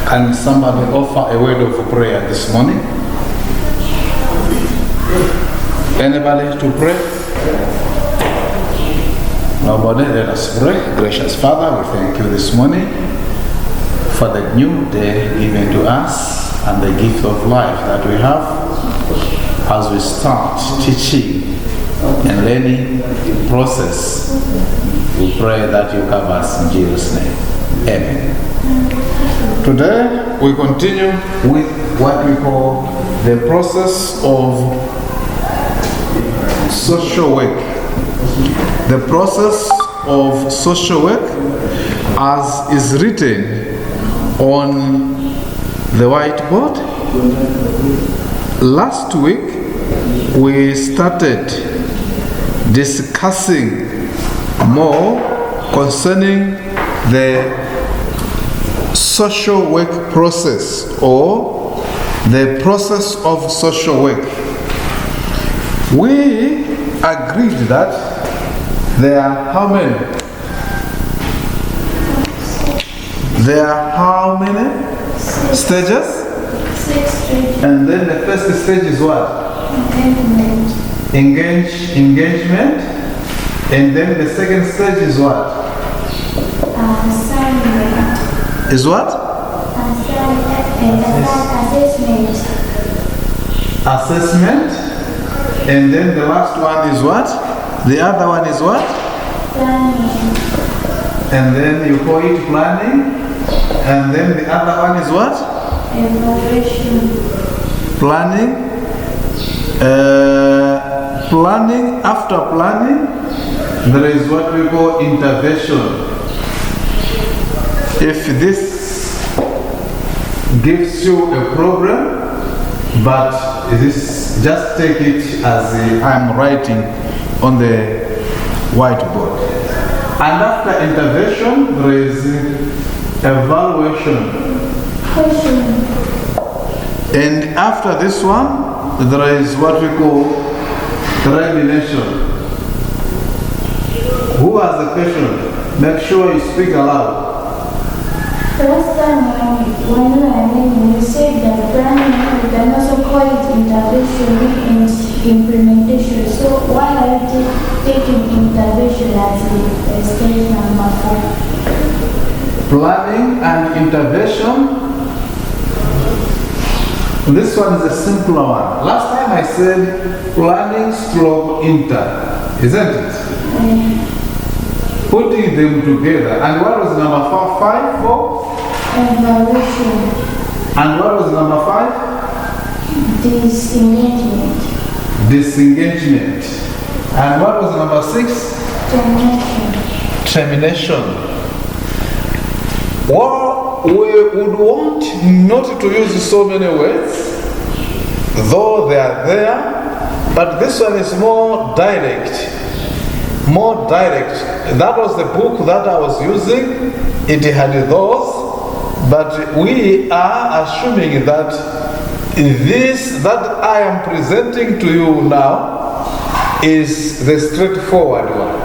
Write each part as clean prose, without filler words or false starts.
Can somebody offer a word of prayer this morning? Anybody to pray? Nobody? Let us pray. Gracious Father, we thank you this morning for the new day given to us and the gift of life that we have as we start teaching and learning process. We pray that you cover us in Jesus' name. Amen. Today we continue with what we call the process of social work. The process of social work as is written on the whiteboard. Last week we started discussing more concerning the social work process or the process of social work. We agreed that there are how many? There are how many stages? 6 And then the first stage is what? Engagement. And then the second stage is what? Assignment. Is what? Assessment. And then the last one is what? The other one is what? Planning. And then you call it planning. And then the other one is what? Evaluation. Planning. Planning. After planning, there is what we call intervention. If this gives you a problem, but this just take it as I'm writing on the whiteboard. And after intervention, there is evaluation. Question. And after this one, there is what we call termination. Who has a question? Make sure you speak aloud. Last time when we were learning, you said that planning, we can also call it intervention and implementation. So why are you taking intervention as stage number 4? Planning and intervention. This one is a simpler one. Last time I said planning stroke inter, isn't it? Putting them together. And what was number 5 for? Evaluation. And what was number 5? Disengagement. Disengagement. And what was number 6? Termination. Termination. Well, we would want not to use so many words, though they are there, but this one is more direct. More direct. That was the book that I was using. It had those, but we are assuming that this that I am presenting to you now is the straightforward one.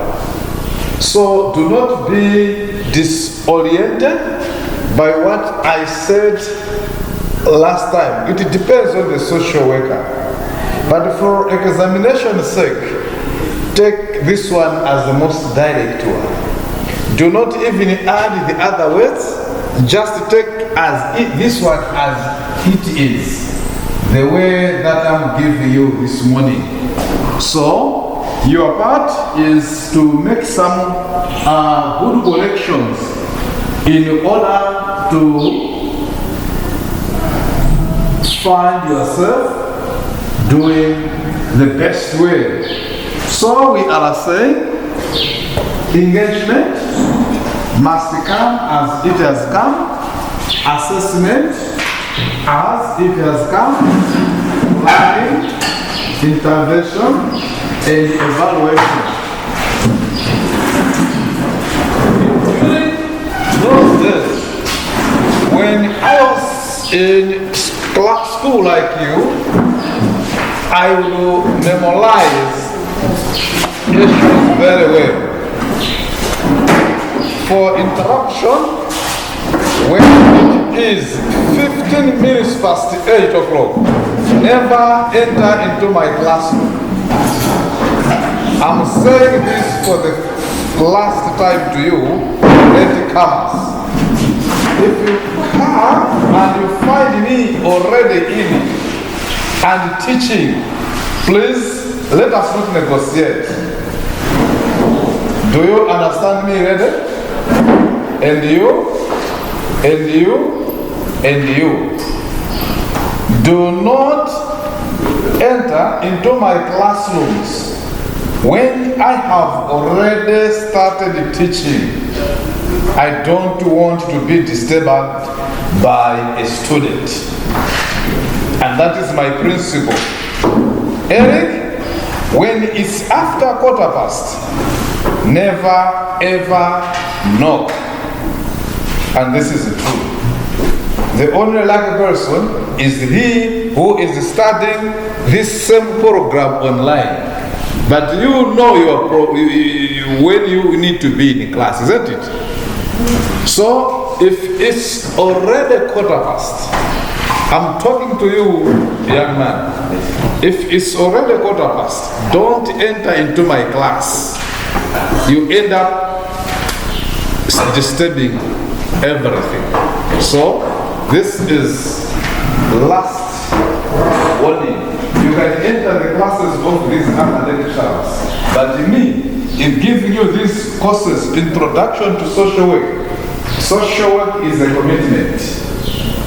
So do not be disoriented by what I said last time. It depends on the social worker. But for examination's sake, take this one as the most direct one. Do not even add the other words. Just take this one as it is. The way that I'm giving you this morning. So, your part is to make some good corrections in order to find yourself doing the best way. So we are saying engagement must come as it has come, assessment as it has come, planning, intervention, and evaluation. During those days, when I was in school like you, I will memorize issues very well. For introduction, when it is 15 minutes past 8 o'clock, never enter into my classroom. I'm saying this for the last time to you, latecomers. If you come and you find me already in and teaching, please let us not negotiate. Do you understand me, ready? And you, and you, and you. Do not enter into my classrooms when I have already started teaching. I don't want to be disturbed by a student. And that is my principle. Eric, when it's after 1:15, never ever knock. And this is the truth. The only lucky person is he who is studying this same program online. But you know when you need to be in class, isn't it? So if it's already 1:15, I'm talking to you, young man. If it's already 1:15, don't enter into my class. You end up disturbing everything. So this is last warning. You can enter the classes of these other lecturers, but me, in giving you these courses, introduction to social work is a commitment.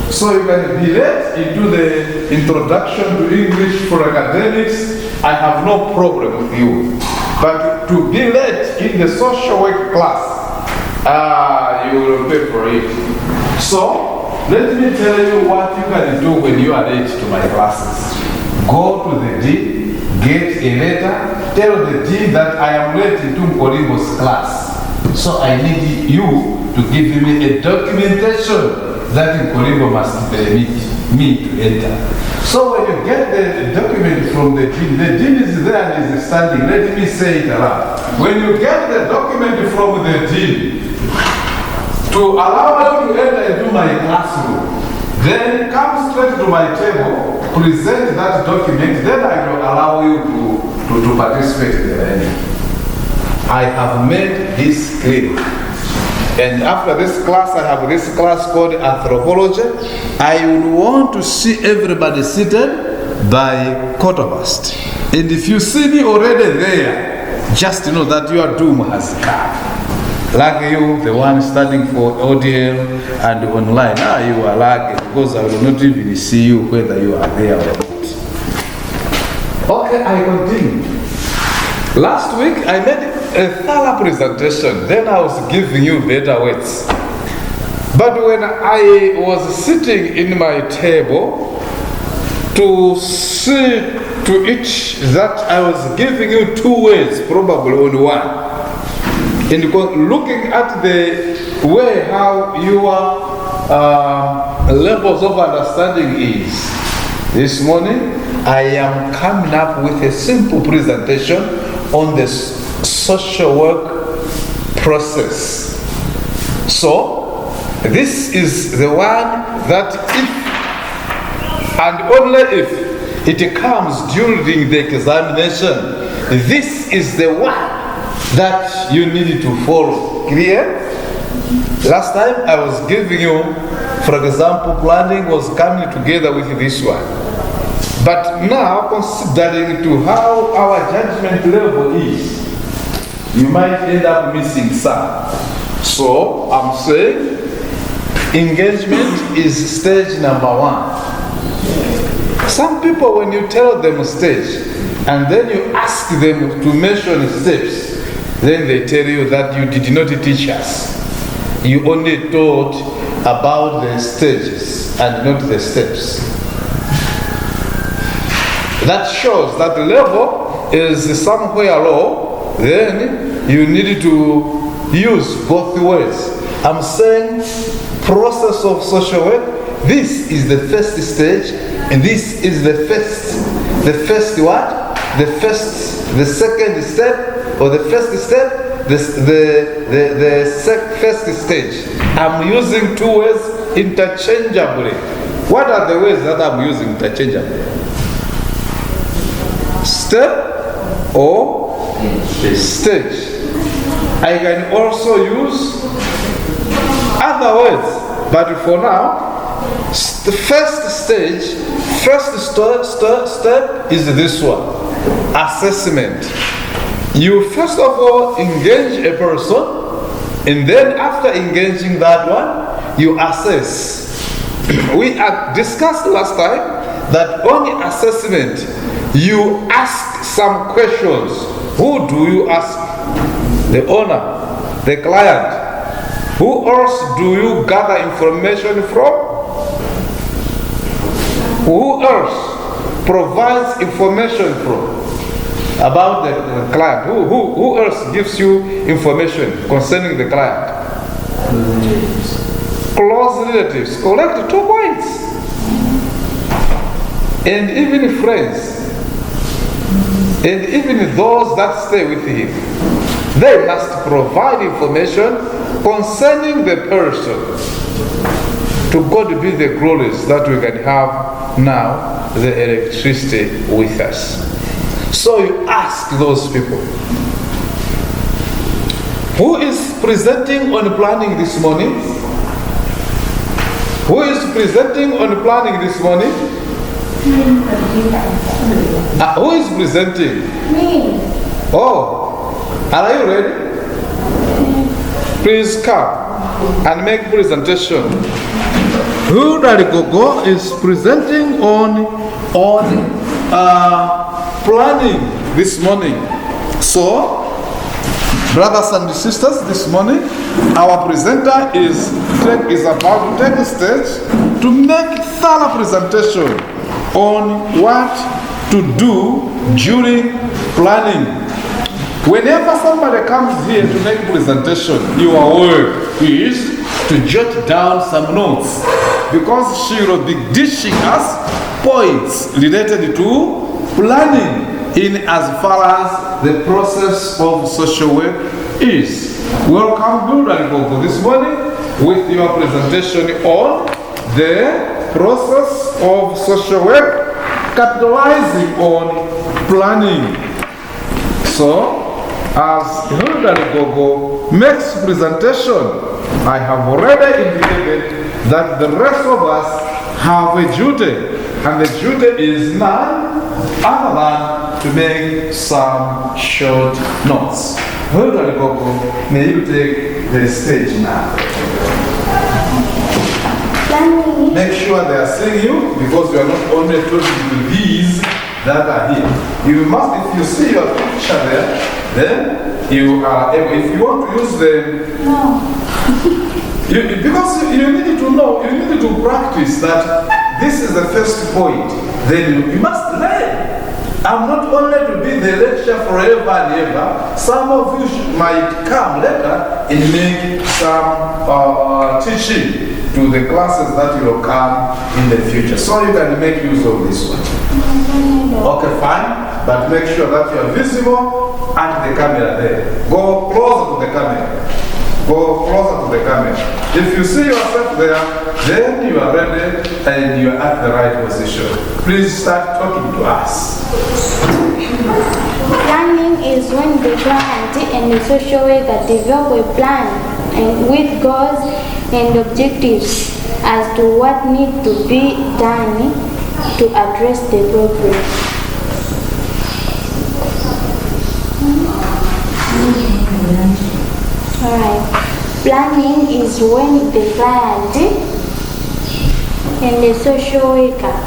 So you can be led into the introduction to English for academics. I have no problem with you. But to be led in the social work class, you will pay for it. So let me tell you what you can do when you are late to my classes. Go to the dean, get a letter, tell the dean that I am late to Mkolimbo's class. So I need you to give me a documentation that Mkolimbo must permit me to enter. So when you get the document from the dean is there and is standing. Let me say it aloud. When you get the document from the dean to allow you to enter into my classroom, then come straight to my table, present that document, then I will allow you to participate in the learning. I have made this clear. And after this class, I have this class called anthropology. I will want to see everybody seated by 1:15. And if you see me already there, just know that your doom has come. Like you, the one studying for ODL and online, you are lucky because I will not even see you whether you are there or not. Okay, I continue. Last week, I made a thorough presentation. Then I was giving you better words. But when I was sitting in my table to see to it that I was giving you 2 words, probably only one. And looking at the way how your levels of understanding is, this morning I am coming up with a simple presentation on the social work process. So, this is the one that if, and only if, it comes during the examination, this is the one that you need to follow. Clear? Last time I was giving you, for example, planning was coming together with this one. But now, considering to how our judgment level is, you might end up missing some. So, I'm saying, engagement is stage number 1. Some people, when you tell them stage, and then you ask them to mention steps, then they tell you that you did not teach us. You only taught about the stages and not the steps. That shows that the level is somewhere low, then you need to use both words. I'm saying process of social work, this is the first stage, and this is the first what? The second step, or the first step, first stage. I'm using two words interchangeably. What are the words that I'm using interchangeably? Step or stage. I can also use other words, but for now, the first stage, step is this one: assessment. You first of all engage a person, and then after engaging that one, you assess. We had discussed last time that on the assessment, you ask some questions. Who do you ask? The owner, the client. Who else do you gather information from? Who else provides information from about the client? Who else gives you information concerning the client? Close relatives. Collect 2 points. And even friends. And even those that stay with him, they must provide information concerning the person. To God be the glories that we can have now the electricity with us. So you ask those people, who is presenting on planning this morning? Who is presenting on planning this morning? Who is presenting? Me. Oh, are you ready? Please come and make presentation. Hilda Gogo is presenting on planning this morning. So, brothers and sisters, this morning our presenter is about to take the stage to make thorough presentation on what to do during planning. Whenever somebody comes here to make presentation, your work is to jot down some notes, because she will be dishing us points related to planning in as far as the process of social work is. Welcome, Hilda Gogo, this morning with your presentation on the process of social work, capitalizing on planning. So, as Hilda Gogo makes presentation, I have already indicated that the rest of us have a duty, and the duty is none other than to make some short notes. Hilda Gogo, may you take the stage now. Make sure they are seeing you, because we are not only talking to these that are here. You must, if you see your picture there, then you are able, if you want to use them. No. Because you need to know, you need to practice that this is the first point. Then you must learn. I'm not only to be the lecturer forever and ever. Some of you might come later and make some teaching to the classes that will come in the future. So you can make use of this one. Okay, fine. But make sure that you are visible and the camera there. Go closer to the camera. Go closer to the camera. If you see yourself there, then you are ready and you are at the right position. Please start talking to us. Planning is when the client and the social worker develop a plan and with goals and objectives as to what needs to be done to address the problem. Alright. Planning is when the client and the social worker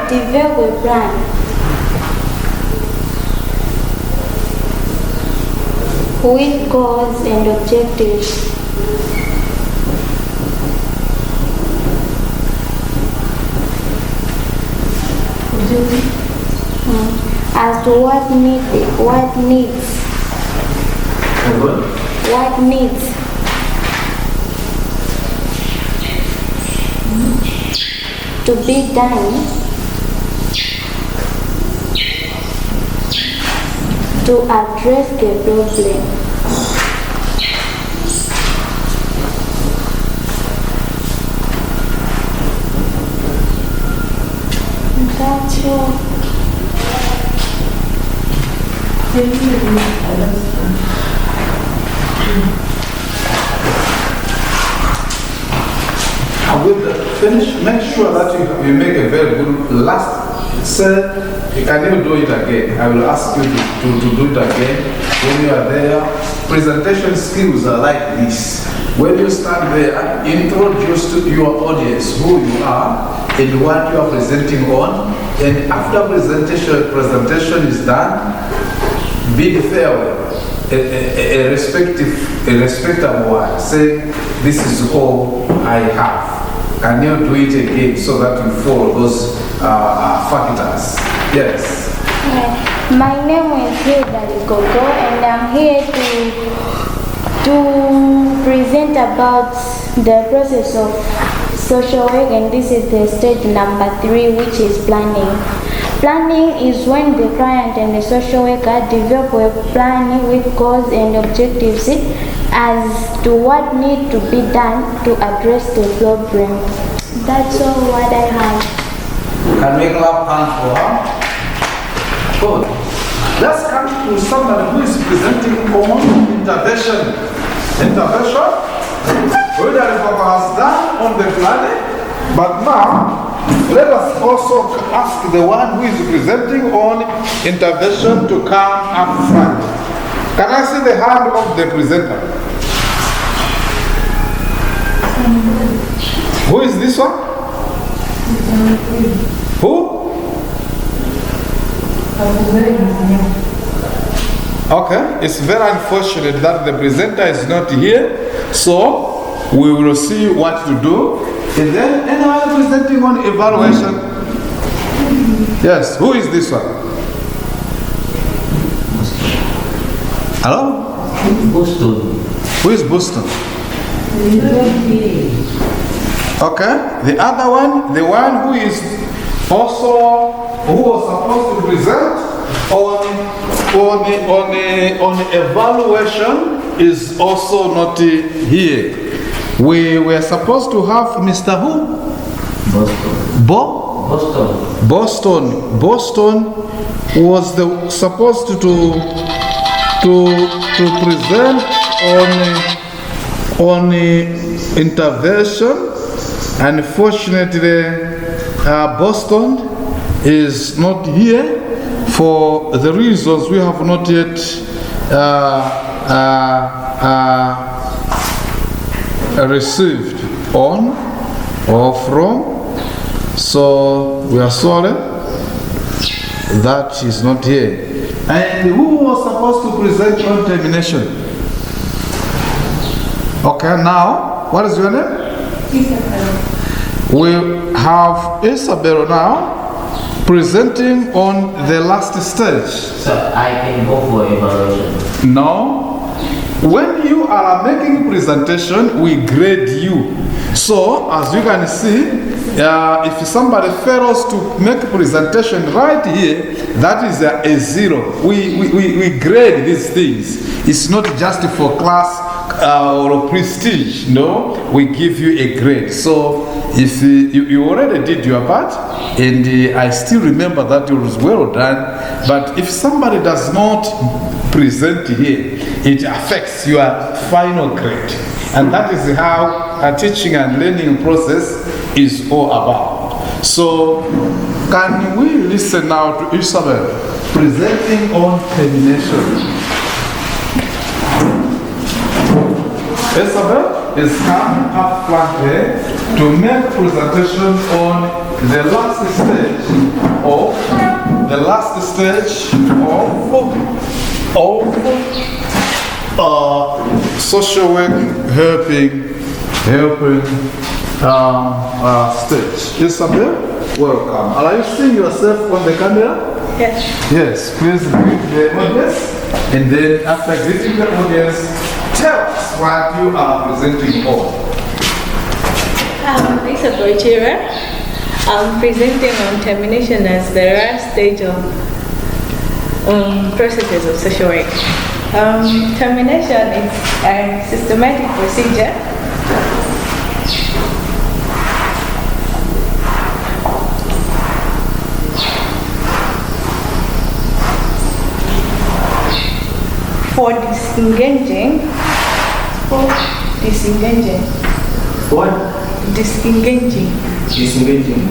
develop a plan with goals and objectives as to what needs to be done to address the problem. That's all. With finish, make sure that you make a very good last. Sir, can you do it again? I will ask you to do it again. When you are there, presentation skills are like this. When you stand there, introduce to your audience who you are and what you are presenting on. And after presentation is done, bid farewell, a respectable one. Say, this is all I have. Can you do it again so that we follow those factors? Yes. My name is Hilda Gogo, and I'm here to present about the process of social work, and this is the stage number 3, which is planning. Planning is when the client and the social worker develop a plan with goals and objectives as to what needs to be done to address the problem. That's all what I have. Can we clap hands for her? Good. Let's come to somebody who is presenting on intervention. Intervention? We has done on the planning, but now let us also ask the one who is presenting on intervention to come up front. Can I see the hand of the presenter? Who is this one? Who? Okay, it's very unfortunate that the presenter is not here, so we will see what to do. And then anyone presenting on evaluation? Yes, who is this one? Hello? Boston. Who is Boston? Okay, the other one, the one who is also, who was supposed to present on evaluation is also not here. We were supposed to have Mr. who? Boston. Boston was supposed to present on intervention. Unfortunately, Boston is not here for the reasons we have not yet received on or from. So we are sorry that is not here. And who was supposed to present on termination? Okay, now, what is your name? Isabel. We have Isabel now presenting on the last stage. So I can go for evaluation? No. When you are making presentation, we grade you. So, as you can see, if somebody fails to make a presentation right here, that is a 0. We grade these things. It's not just for class or prestige. No, we give you a grade. So, if you already did your part, and I still remember that it was well done, but if somebody does not present here, it affects your final grade. And that is how a teaching and learning process is all about. So, can we listen now to Isabel presenting on termination? Isabel is coming up front here to make presentation on the last stage of social work helping stage. Isabel, welcome. Are you seeing yourself on the camera? Yes. Yes, please greet the audience. And then after greeting the audience, tell us what you are presenting on. I'm Isabel Chira. I'm presenting on termination as the last stage of processes of social work. Termination is a systematic procedure for disengaging. What? Disengaging. Disengaging.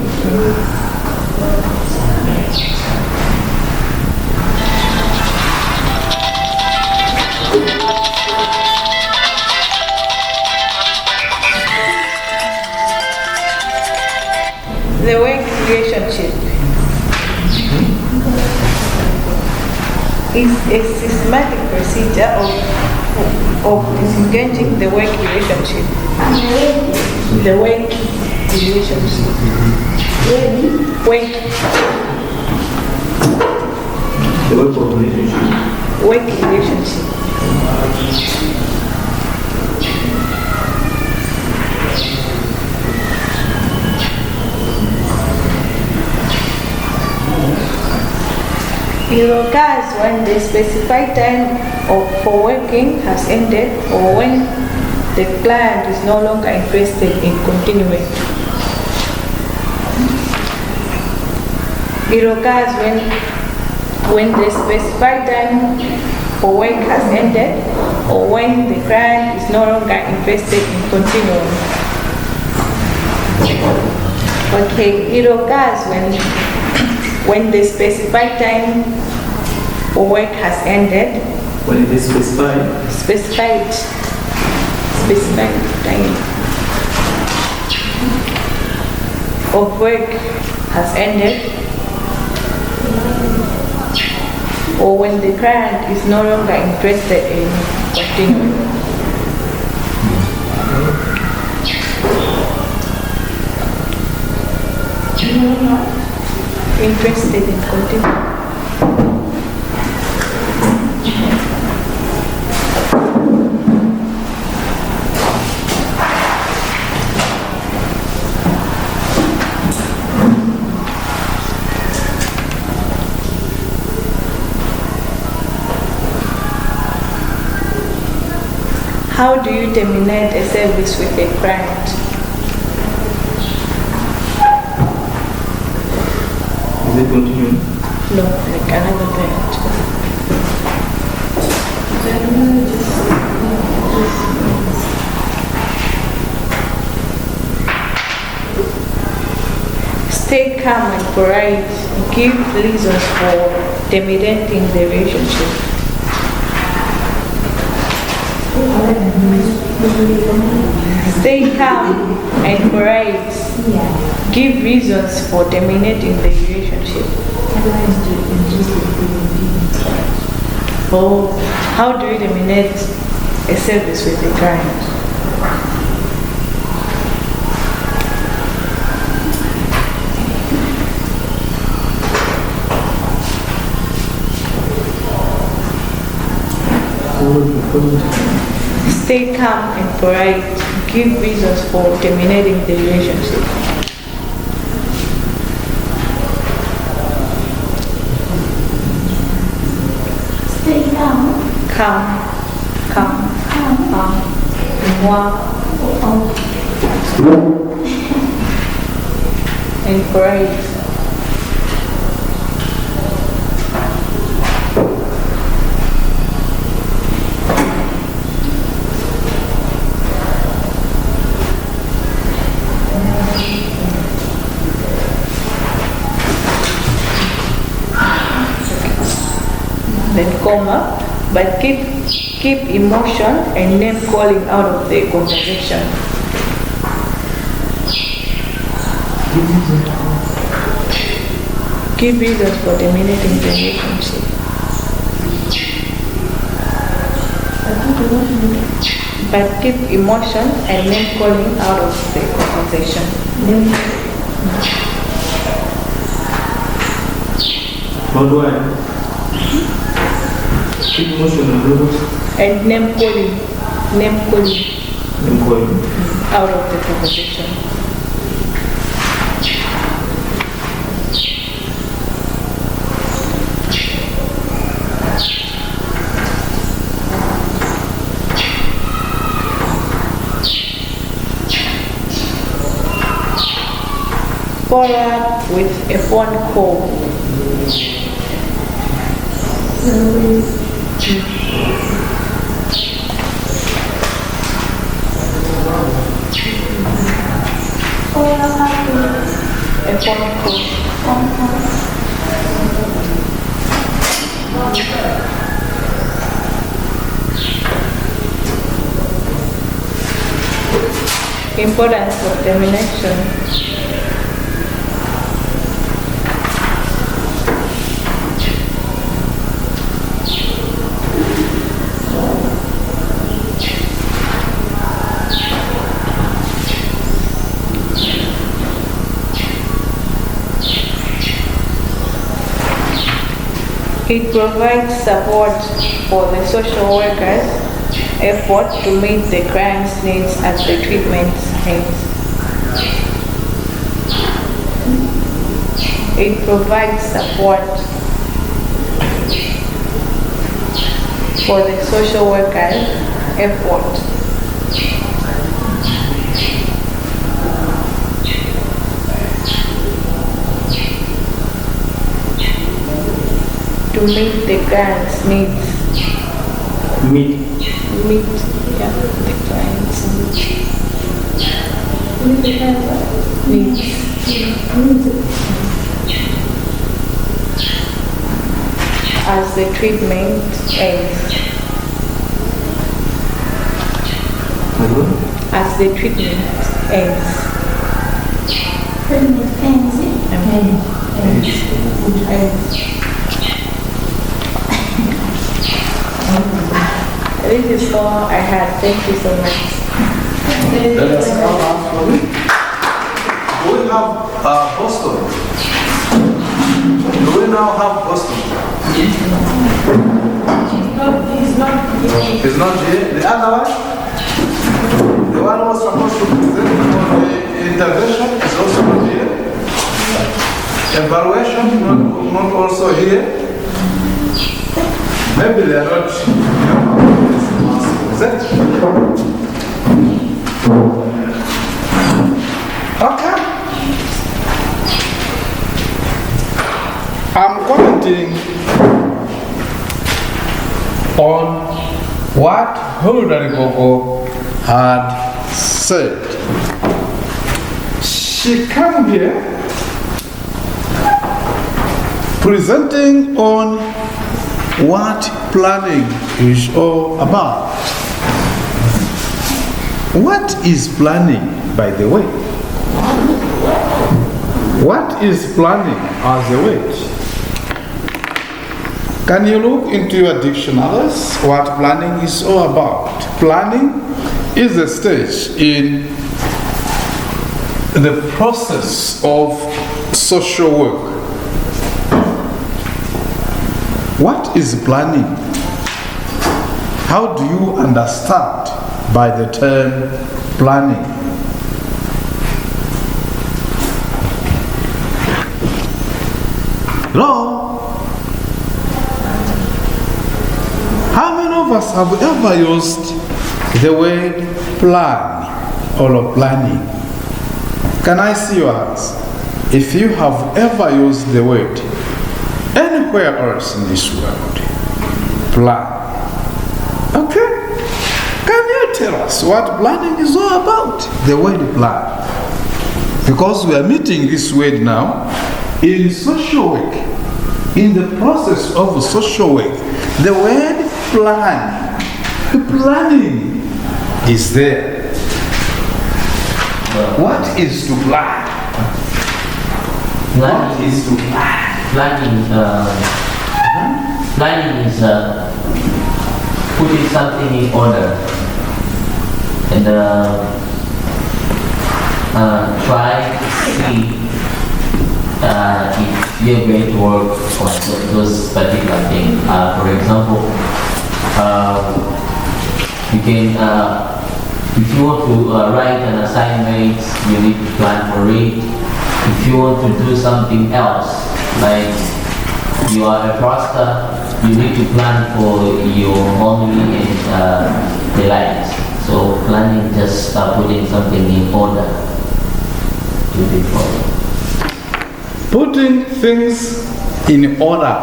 The work relationship is a systematic procedure of disengaging the work relationship. The work relationship. Work. The work of relationship. Work relationship. It occurs when the specified time for working has ended or when the client is no longer interested in continuing. It occurs when the specified time for work has ended or when the client is no longer interested in continuing. Okay, it occurs when the specified time for work has ended. When it is specified. Specified time of work has ended, or when the client is no longer interested in continuing. Interested in continuing. How do you terminate a service with a client? Is it continuing? No, like another client. Stay calm and polite. Give reasons for terminating the relationship. Stay calm and polite. Give reasons for terminating the relationship. Oh, how do you terminate a service with a client? Stay calm and polite. Give reasons for terminating the relationship. Stay calm. Calm. And polite. Then comma, but keep emotion and name calling out of the conversation. Give reasons for terminating the relationship. But keep emotion and name calling out of the conversation. How do I? Keep emotion and name calling out of the conversation. follow up with a phone call. Follow up with A phone call. phone call. Importance of termination. It provides support for the social workers' effort to meet the client's needs as the treatment ends. It provides support for the social workers' effort to meet the client's needs. Meet. Meet, yeah, the client's needs. As the treatment ends. As the treatment ends. Treatment ends. Ends. This is all I had. Thank you so much. Let us come out for it. Do we have Boston? Do we now have Boston? He's not It's not here. The other one? The one who was supposed to present on the intervention is also not here. Evaluation not also here. Maybe they are not. Is that? Okay. I'm commenting on what Hilary Gogo had said. She came here presenting on what planning is all about. What is planning, by the way? What is planning as a word? Can you look into your dictionaries what planning is all about? Planning is a stage in the process of social work. What is planning? How do you understand by the term planning? Hello? How many of us have ever used the word plan or planning? Can I see your hands? If you have ever used the word anywhere else in this world, plan. Okay? Can you tell us what planning is all about? The word plan. Because we are meeting this word now in social work. In the process of social work, the word plan, the planning is there. What is to plan? What is to plan? Planning is putting something in order and try to see if you're going to work on those particular things. For example, you can, if you want to write an assignment, you need to plan for it. If you want to do something else, like you are a pastor, you need to plan for your homily and the likes. So planning just putting something in order to be followed. Putting things in order.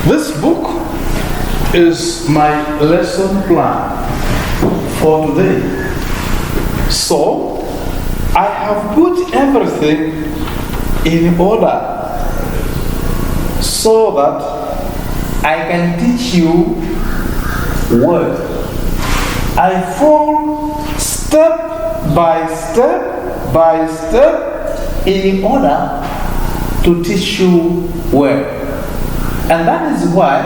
This book is my lesson plan for today. So, I have put everything in order so that I can teach you word. I follow step by step in order to teach you word. And that is why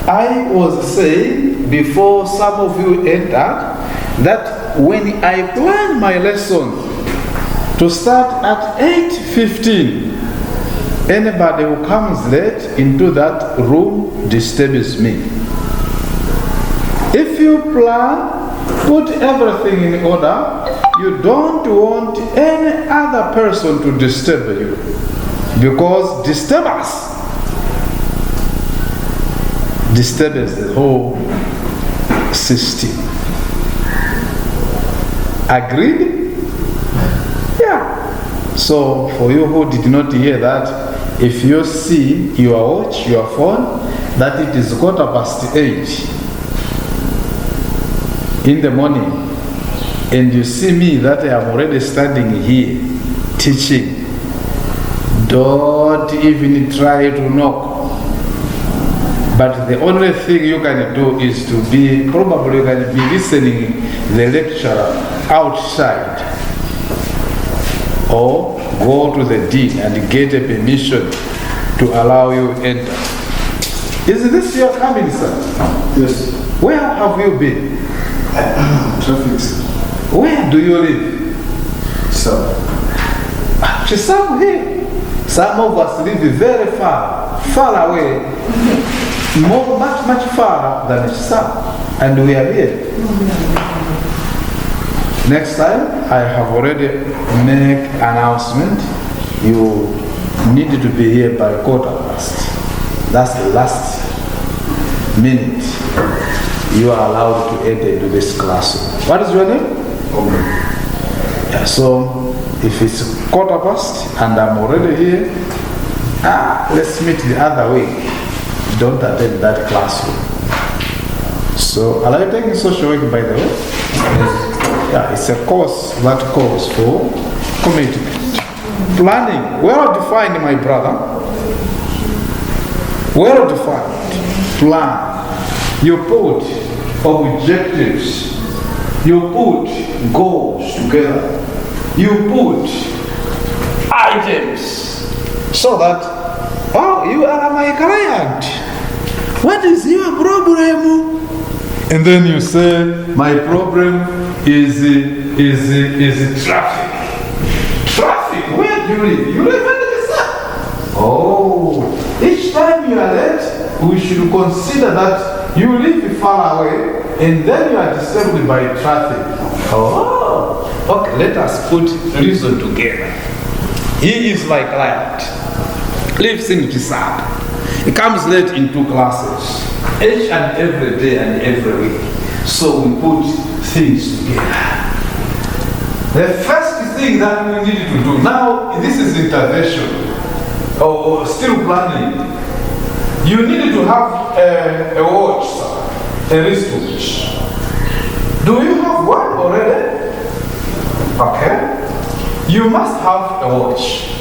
I was saying before some of you entered that when I plan my lesson to start at 8:15, anybody who comes late into that room disturbs me. If you plan, put everything in order, you don't want any other person to disturb you, because disturbance disturbs the whole system. Agreed? Yeah. So for you who did not hear that, if you see your watch, your phone, that it is 8:15 in the morning, and you see me that I am already standing here teaching, don't even try to knock. But the only thing you can do is to be, probably you can be listening the lecturer outside, or go to the dean and get a permission to allow you enter. Is this your coming, sir? Yes. Where have you been? Traffic. Where do you live? So, Some here. Some of us live very far away, much farther than some, and we are here. Next time, I have already made announcement. You need to be here by 8:15. That's the last minute you are allowed to enter into this classroom. What is your name? okay. Yeah, so if it's 8:15 and I'm already here, let's meet the other week. Don't attend that classroom. So, are you taking social work, by the way? Yeah, it's a course that calls for commitment. Planning, well defined, my brother. Well defined. Plan. You put objectives. You put goals together. You put items so that, oh, you are my client. What is your problem? And then you say, my problem is traffic. Traffic, where do you live? You live in the sun. Oh, each time you are late, we should consider that you live far away and then you are disturbed by traffic. Oh, okay, let us put reason together. He is my client, lives in Kisab. He comes late in 2 classes, each and every day and every week. So we put things together. The first thing that we need to do, now this is intervention, or still planning. You need to have a watch, a wristwatch. Do you have one already? Okay. You must have a watch.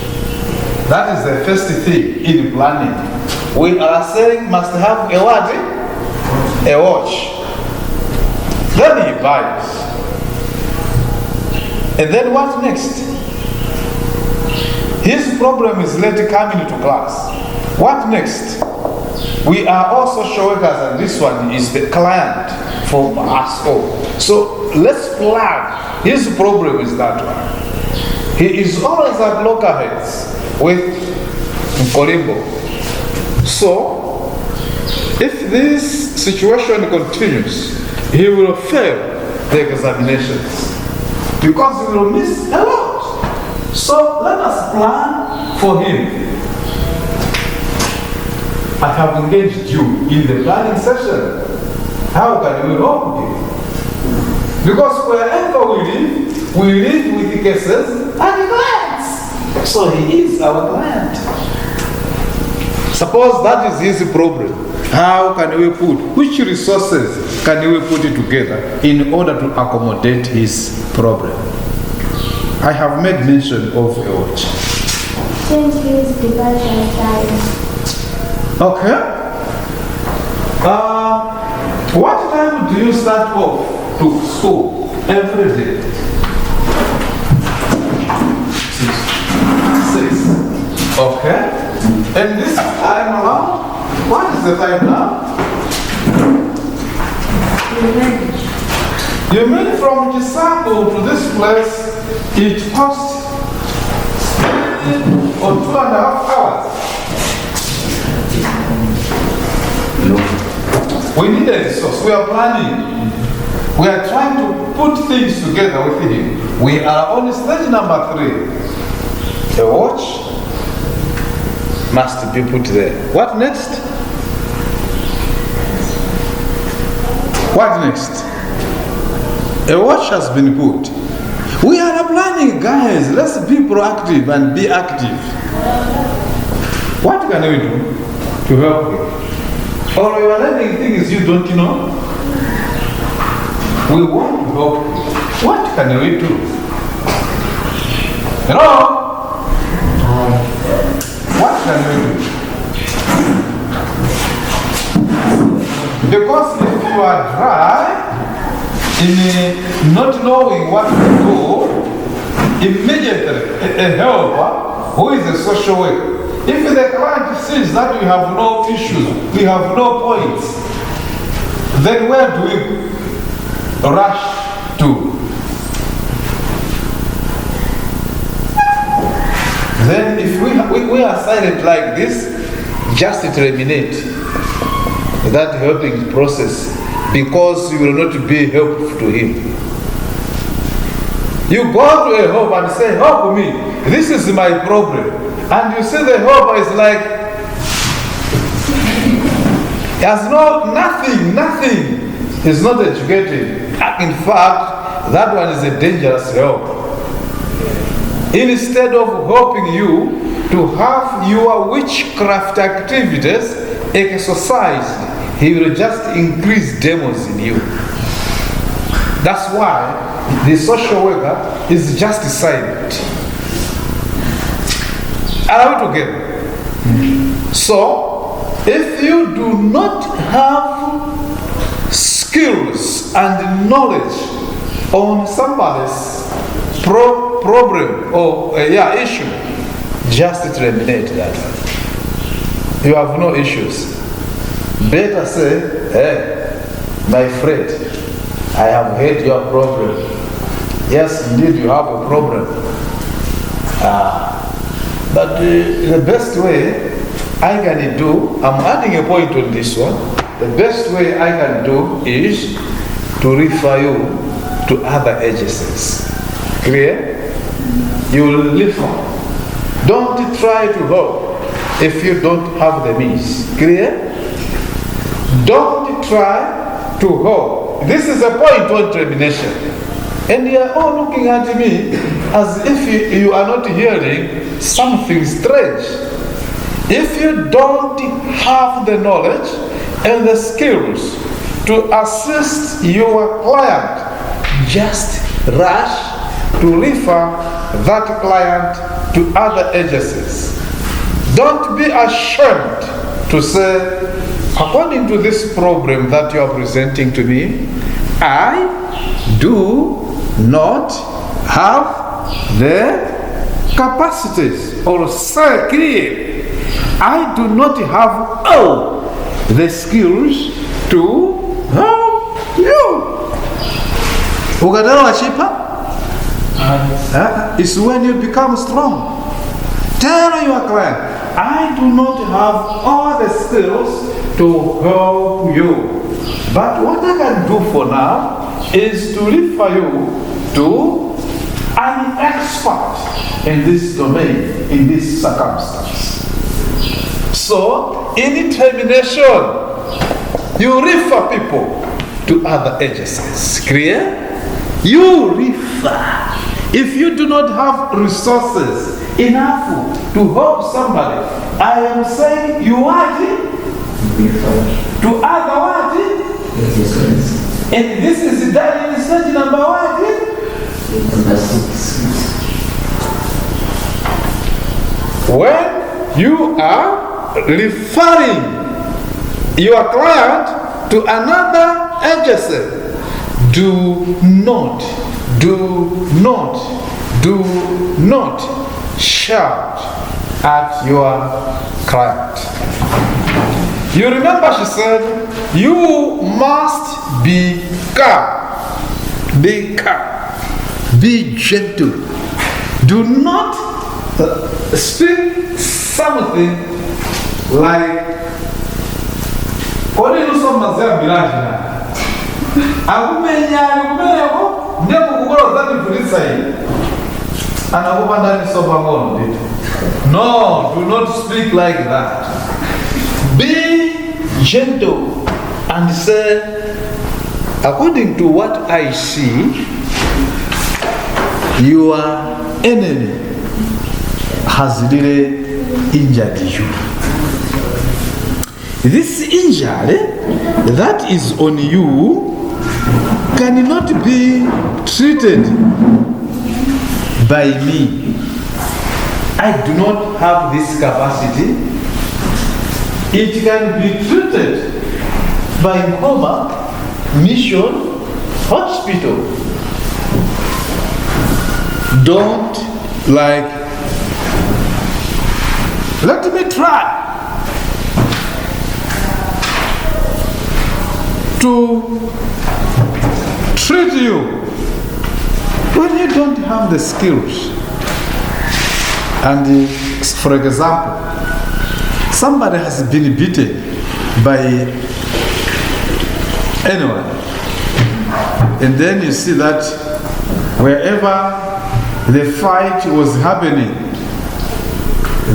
That is the first thing in planning. We are saying must have a what? A watch. Then he buys. And then what next? His problem is late coming to class. What next? We are all social workers and this one is the client for us all. So let's plan. His problem is that one. He is always at lockerheads with Kolimbo. So, if this situation continues, he will fail the examinations because he will miss a lot. So, let us plan for him. I have engaged you in the planning session. How can we help you? Because wherever we live with cases and clients. So he is our client. Suppose that is his problem. How can we which resources can we put it together in order to accommodate his problem? I have made mention of a watch. Change his departure time. Okay. What time do you start off to school every day? 6. Okay. And this time around, what is the time now? You mean from Chisago to this place, it costs 3 or 2.5 hours? We need a resource. We are planning. We are trying to put things together with him. We are on stage number 3. A watch must be put there. What next? What next? A watch has been put. We are planning, guys. Let's be proactive and be active. What can we do to help you? Or you are learning things you don't know? We want to help you. What can we do? Hello? What can we do? Because if you are dry in not knowing what to do, immediately a helper who is a social worker, if the client sees that we have no issues, we have no points, then where do we rush to? Then if we are silent like this, just terminate that helping process, because you will not be helpful to him. You go to a help and say, help me, this is my problem. And you see the helper is like, he has nothing, he's not educated. In fact, that one is a dangerous help. Instead of helping you to have your witchcraft activities exercised, he will just increase demons in you. That's why the social worker is just silent. Are we together? So, if you do not have skills and knowledge on somebody's problem or issue, just terminate that. You have no issues. Better say, hey, my friend, I have heard your problem. Yes, indeed, you have a problem. But the best way I can do, I'm adding a point on this one. The best way I can do is to refer you to other agencies. Clear? You will listen. Don't try to help if you don't have the means. Clear? Don't try to help. This is a point on termination. And you are all looking at me as if you are not hearing something strange. If you don't have the knowledge and the skills to assist your client, just rush to refer that client to other agencies. Don't be ashamed to say, according to this problem that you are presenting to me, I do not have the capacities, or say clear, I do not have all the skills to help you. Ugadala Shipa? It's when you become strong. Tell your client, I do not have all the skills to help you. But what I can do for now is to refer you to an expert in this domain, in this circumstance. So, in termination, you refer people to other agencies. Clear? You refer. If you do not have resources enough to help somebody, I am saying you want it to other what? And this is done in stage number what? When you are referring your client to another agency, do not shout at your client. You remember she said, you must be calm, be gentle. Do not speak something like, what do you say, Mazia Bilajina? No, do not speak like that. Be gentle and say, according to what I see, your enemy has really injured you. This injury that is on you cannot be treated by me. I do not have this capacity. It can be treated by Homa Mission Hospital. Don't let me try to treat you when you don't have the skills. And for example, somebody has been beaten by anyone, and then you see that wherever the fight was happening,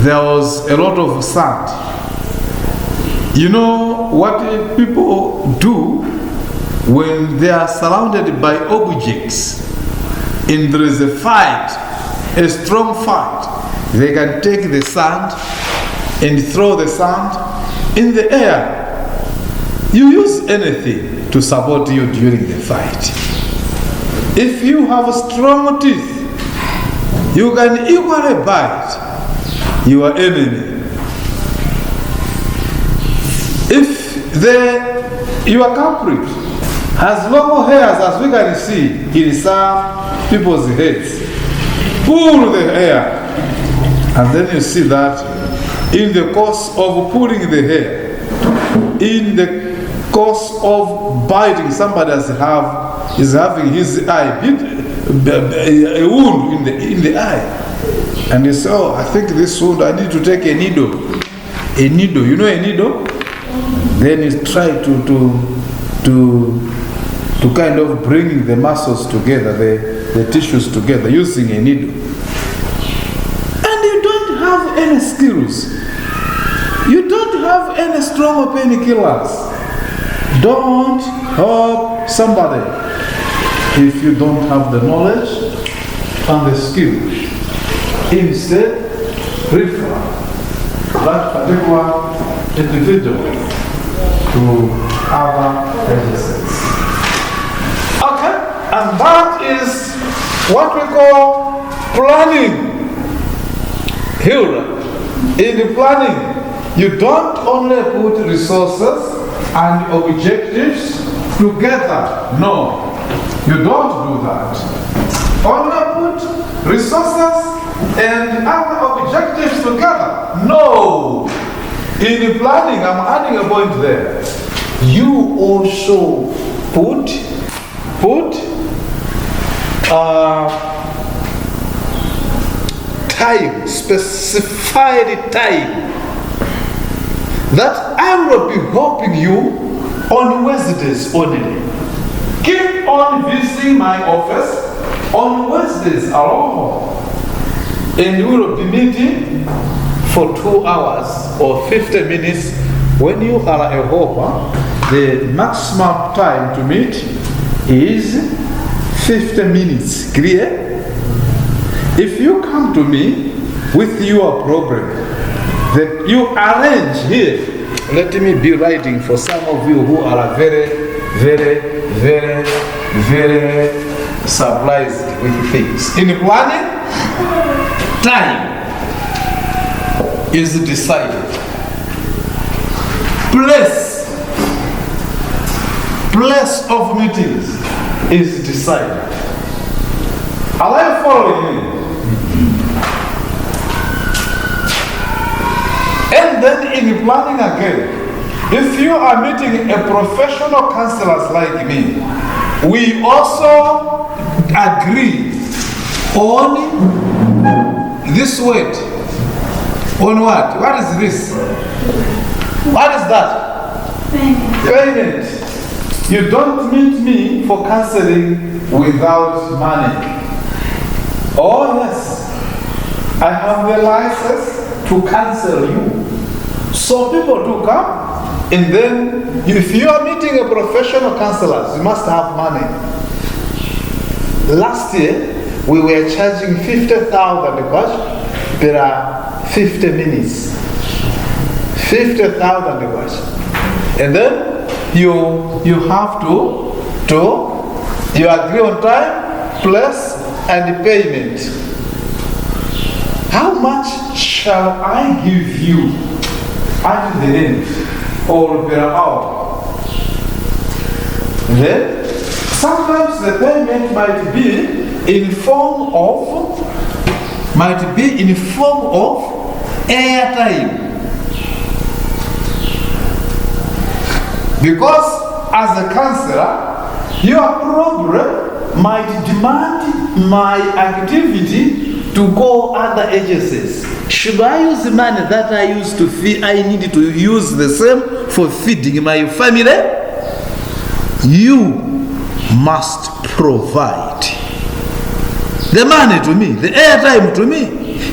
there was a lot of sand. You know what people do when they are surrounded by objects and there is a fight, a strong fight? They can take the sand and throw the sand in the air. You use anything to support you during the fight. If you have strong teeth, you can equally bite your enemy. If your culprit has long hairs, as we can see in some people's heads, pull the hair, and then you see that in the course of pulling the hair, in the course of biting, somebody is having his eye a wound in the eye, and you say, oh, I think this wound, I need to take a needle. A needle, you know a needle? Then you try to kind of bring the muscles together, the tissues together using a needle. And you don't have any skills. You don't have any strong painkillers. Don't help somebody if you don't have the knowledge and the skills. Instead, refer that particular individual to other agencies. Okay, and that is what we call planning. Hilda, in the planning, you don't only put resources and objectives together. No, you don't do that. Only put resources and other objectives together. No. In the planning, I'm adding a point there. You also put time, specified time, that I will be helping you on Wednesdays only. Keep on visiting my office on Wednesdays alone, and we will be meeting for 2 hours or 50 minutes. When you are a helper, the maximum time to meet is 50 minutes. Clear? If you come to me with your program that you arrange here, let me be writing for some of you who are very surprised with things. In planning, time is decided. Place of meetings is decided. Are you following me? And then in planning again, if you are meeting a professional counselor like me, we also agree on this word. On what? What is this? What is that? Payment. You don't meet me for counseling without money. Oh yes, I have the license to counsel you. So people do come, and then if you are meeting a professional counselor, you must have money. Last year, we were charging 50,000 per 50 minutes. 50,000 and then you have to you agree on time, place, and payment. How much shall I give you at the end or per hour? Then sometimes the payment might be in form of airtime. Because as a counselor, your program might demand my activity to go other agencies. Should I use the money that I used to feed? I need to use the same for feeding my family. You must provide the money to me, the airtime to me.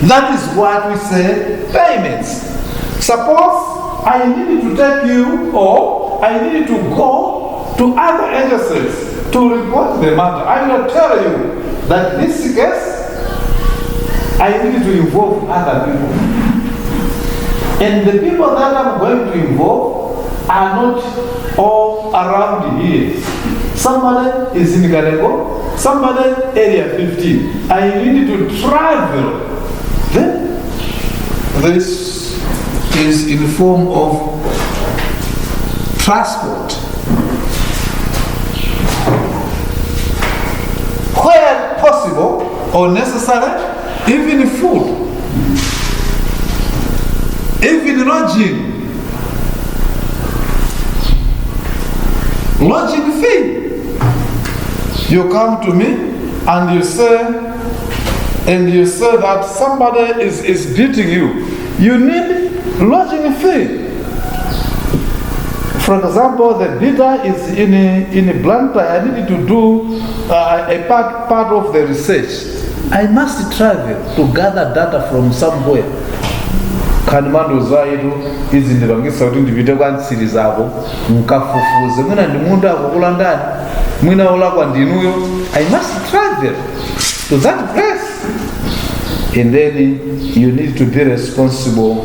That is what we say payments. Suppose I need to take you, or I need to go to other agencies to report the matter. I will tell you that this case, I need to involve other people. And the people that I'm going to involve are not all around here. Somebody is in Garego, somebody area 15. I need to travel. Then this is in the form of transport. Where possible or necessary, even food, even lodging fee. You come to me and you say that somebody is beating you. You need lodging fee. For example, the bidder is in a Blantyre. I need to do a part of the research. I must travel to gather data from somewhere. Kanimando zaidu hizi ndibangisa kuti ndipite kwansiri zako mukafufuze mwina ndi mundu akukula ndani mwina olakwa ndinuyo. I must travel to that place, and then you need to be responsible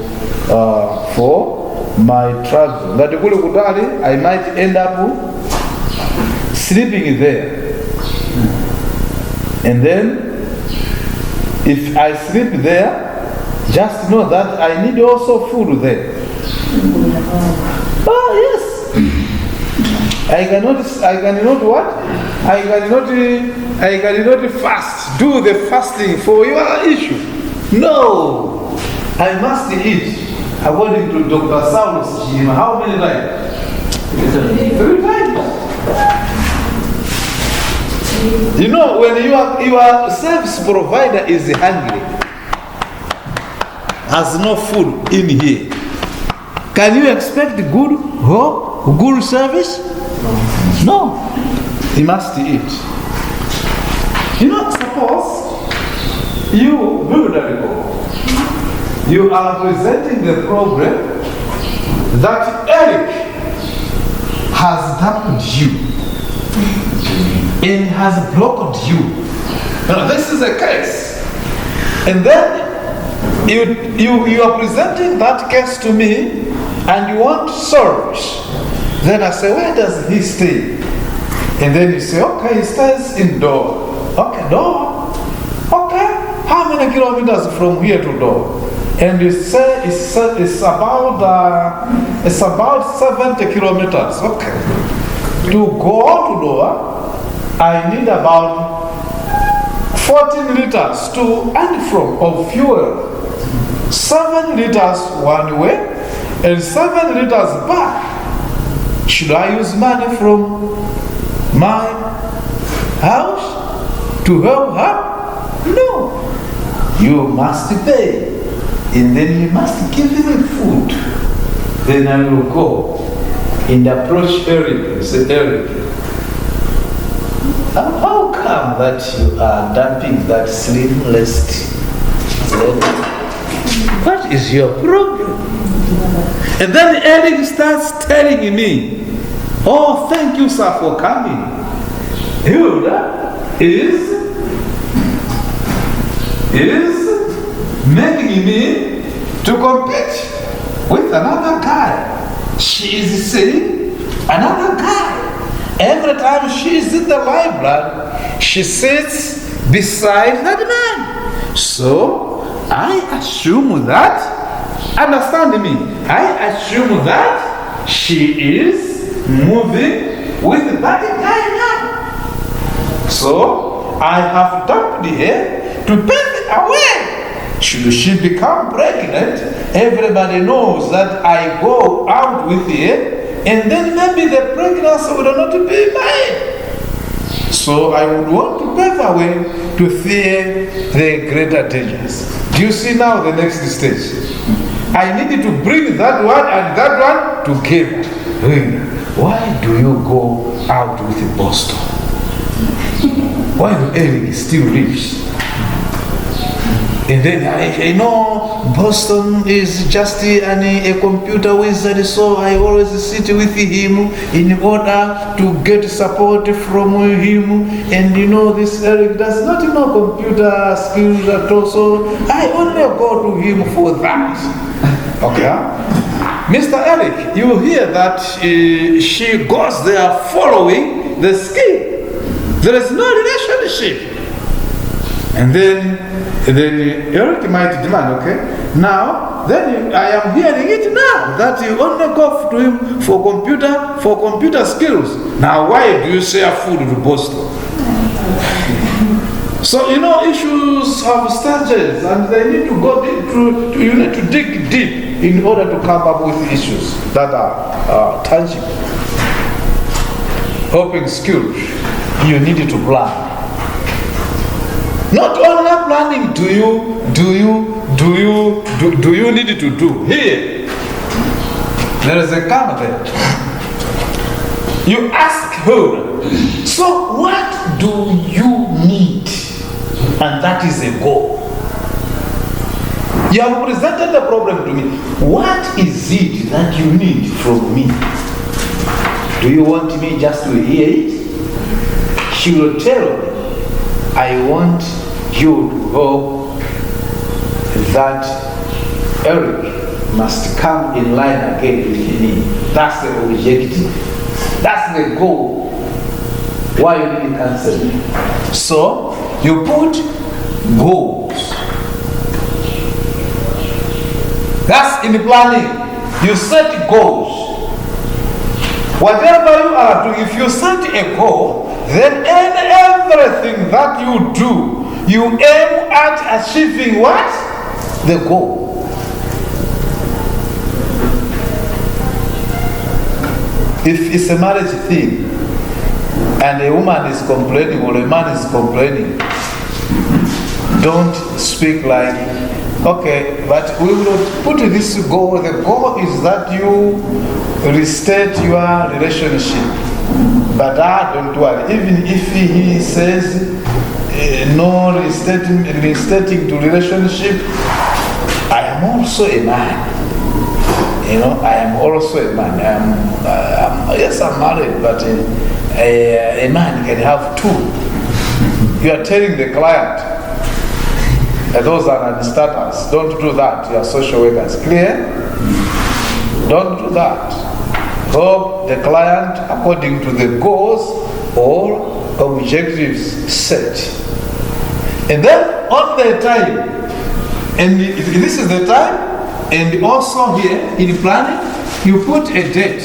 for my travel. Ngati kule kutali, I might end up sleeping there, and then if I sleep there, just know that I need also food there. Oh yes, I cannot what? I cannot fast. Do the fasting for your issue. No, I must eat. According to Dr. Saulus Jima, how many times? 3 times. You know, when your service provider is hungry, has no food in here, can you expect good service? No. He must eat. You know, suppose you are presenting the problem that Eric has damaged you and has blocked you. Now, this is a case. And then you are presenting that case to me and you want service. Then I say, where does he stay? And then you say, okay, he stays in Door. Okay, Door. Okay, how many kilometers from here to Door? And you say it's about 70 kilometers. Okay. To go to Door, I need about 14 liters to and from of fuel. 7 liters one way and 7 liters back. Should I use money from my house to help her? No. You must pay. And then you must give me food. Then I will go and approach Eric and say, Eric, how come that you are dumping that slim-list lady? What is your problem? And then Eric starts telling me, oh, thank you, sir, for coming. Hilda is making me to compete with another guy. She is seeing another guy. Every time she is in the library, she sits beside that man. So I assume that, understand me, I assume that she is moving with that guy now. So I have dumped her to pave the way. Should she become pregnant, everybody knows that I go out with her, and then maybe the pregnancy would not be mine. So I would want to pave a way to fear the greater dangers. Do you see now the next stage? I needed to bring that one and that one together. Why do you go out with Boston? While Eric still lives. And then I know Boston is just a computer wizard, so I always sit with him in order to get support from him. And you know, this Eric does not know computer skills at all, so I only go to him for that. Okay? Mr. Eric, you hear that she goes there following the scheme. There is no relationship. And then Eric might demand, okay? Now, then I am hearing it now that you only go to him for computer skills. Now, why do you share food to Boston? So, you know, issues have stages and they need to go deep you need to dig deep in order to come up with issues that are tangible. Helping skills, you need to plan. Not only planning do you need to do. Here, there is a comma there. You ask her, so what do you need? And that is a goal. You have presented the problem to me. What is it that you need from me? Do you want me just to hear it? She will tell me, I want you to hope that Eric must come in line again with me. That's the objective. That's the goal. Why you need counseling? So you put goals. That's in the planning. You set goals. Whatever you are doing, if you set a goal, then everything that you do, you aim at achieving what? The goal. If it's a marriage thing, and a woman is complaining or a man is complaining, don't speak like, okay, but we will put this goal. The goal is that you restate your relationship. But don't worry, even if he says no restating to relationship, I am also a man. You know, I am also a man. Yes, I'm married, but a man can have two. You are telling the client, Those are the starters. Don't do that, your social workers. Clear? Don't do that. Help the client according to the goals or objectives set. And then on the time, and this is the time, and also here in planning, you put a date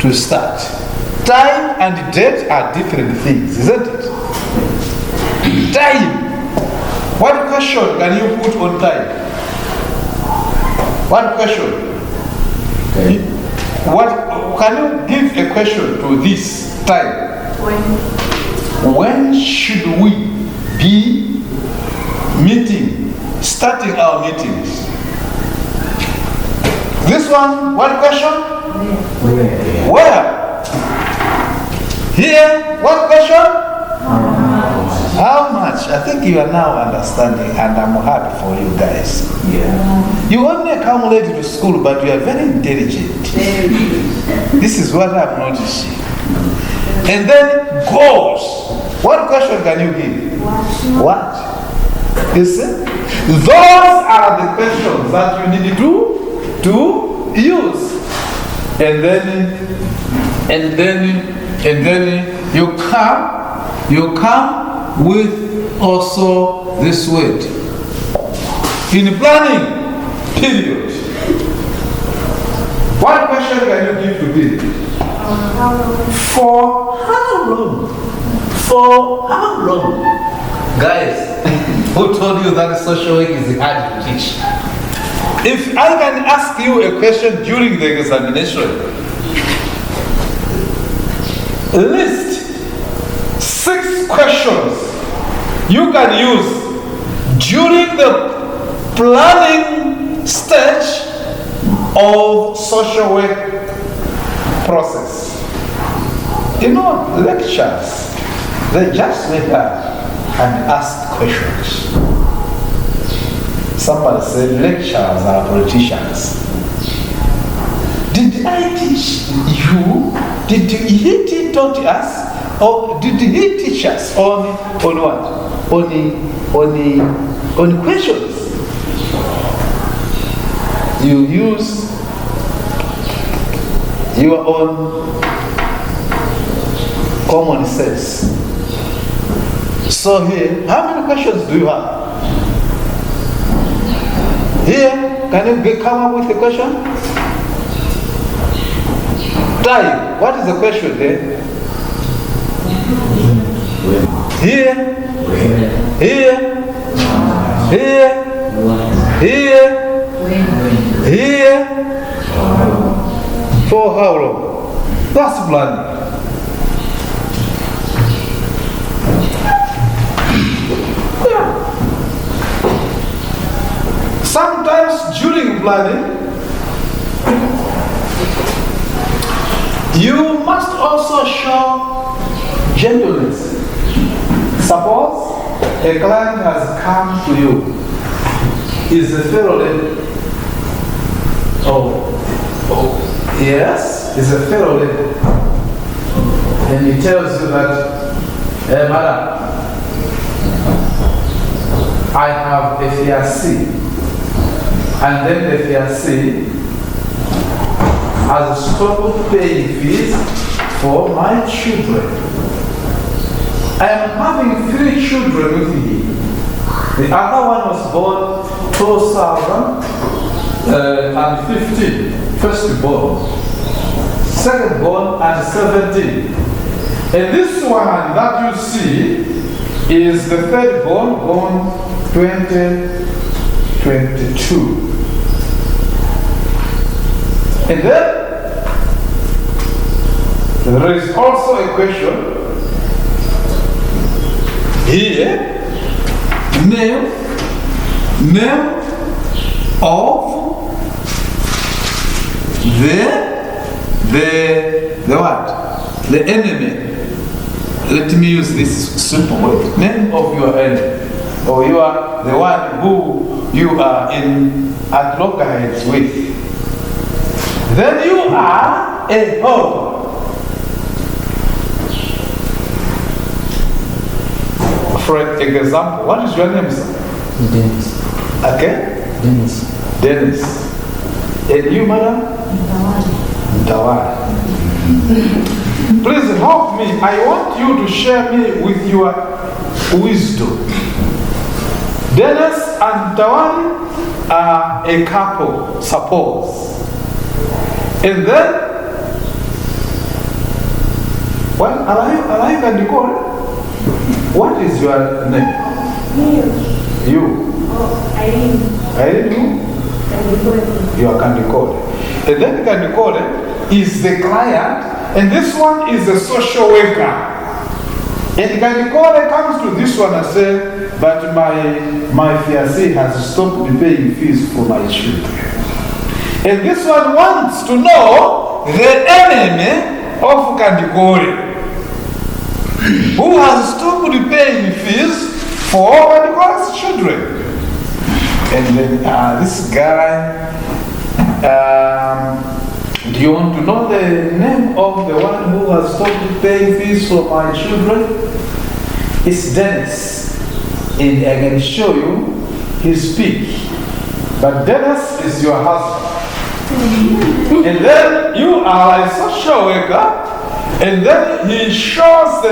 to start. Time and date are different things, isn't it? Time. What question can you put on time? What question? What can you give a question to this time? When should we be meeting, starting our meetings? This one question? Where? Here, what question? How much? I think you are now understanding, and I'm happy for you guys. Yeah. You only come late to school, but you are very intelligent. This is what I've noticed. And then goals. What question can you give? What? You see? Those are the questions that you need to use. And then you come with also this word. In planning, period. What question can you give to me? For how long? For how long? Guys, who told you that social work is hard to teach? If I can ask you a question during the examination, list 6 questions you can use during the planning stage of social work process. You know, lectures, they just went up and asked questions. Somebody said lecturers are politicians. Did I teach you? Did he taught us? Or did he teach us on what? On questions. You use your own common sense. So here, how many questions do you have? Here, can you come up with a question? Time. What is the question there? Here, here, here. For how long? That's planning. Yeah. Sometimes during planning, you must also show gentleness. Suppose a client has come to you, is a fellow lady. Yes, is a fellow lady. And he tells you that, hey, madam, I have a fiancé. And then the fiancé has stopped paying fees for my children. I am having 3 children with me. The other one was born 2015, first born, second born, and 17. And this one that you see is the third born 2022. And then there is also a question here, name of the what? The enemy. Let me use this simple word. Name of your enemy. Or you are the one who you are at loggerheads with. Then you are a helper. For example, what is your name, sir? Dennis. Okay? Dennis. Dennis. And you, madam? Mtawali. Please help me. I want you to share me with your wisdom. Dennis and Mtawali are a couple, suppose. And then, well, are you Kandikore? What is your name? You. Irene who? You are Kandikore. And then Kandikore is the client, and this one is the social worker. And Kandikore comes to this one and says, but my fiancé has stopped paying fees for my children. And this one wants to know the enemy of Kandikore, who has stopped paying fees for Kandikore's children. And then this guy, do you want to know the name of the one who has stopped paying fees for my children? It's Dennis. And I can show you his speak. But Dennis is your husband. And then you are a social worker. And then he shows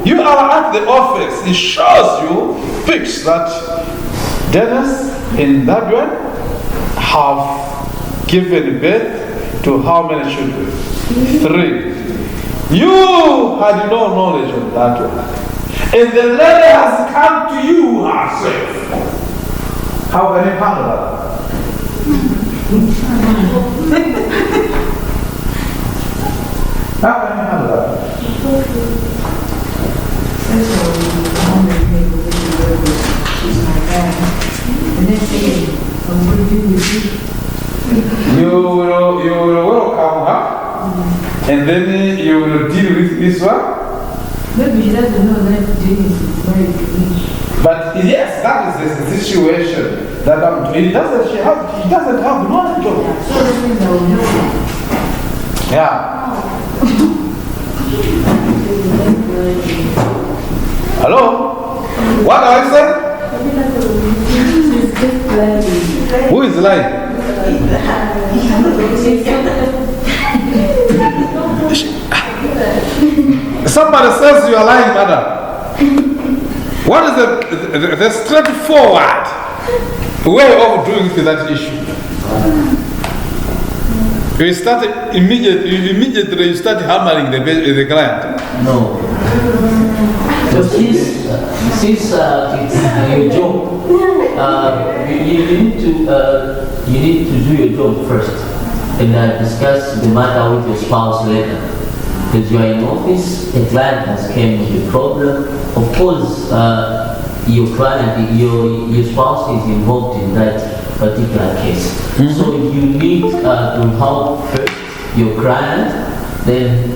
you are at the office. He shows you pics that Dennis and that one have given birth to how many children? 3. You had no knowledge of that one. And the lady has come to you herself. How can you handle that? How can you handle that? You will welcome her, and then you will deal with this one. Maybe she doesn't know that Dennis is married to me. But yes, that is the situation that I'm doing. He doesn't have knowledge of it. So that means I will know. Yeah. Hello? What are you saying? Who is lying? Somebody says you are lying, madam. What is the straightforward way of doing with that issue? You start immediately you start hammering the client. No. But since it's your job, you need to do your job first and discuss the matter with your spouse later. Because you are in office, a client has came with a problem. Of course, your client, your spouse is involved in that particular case. So you need to help first your client, then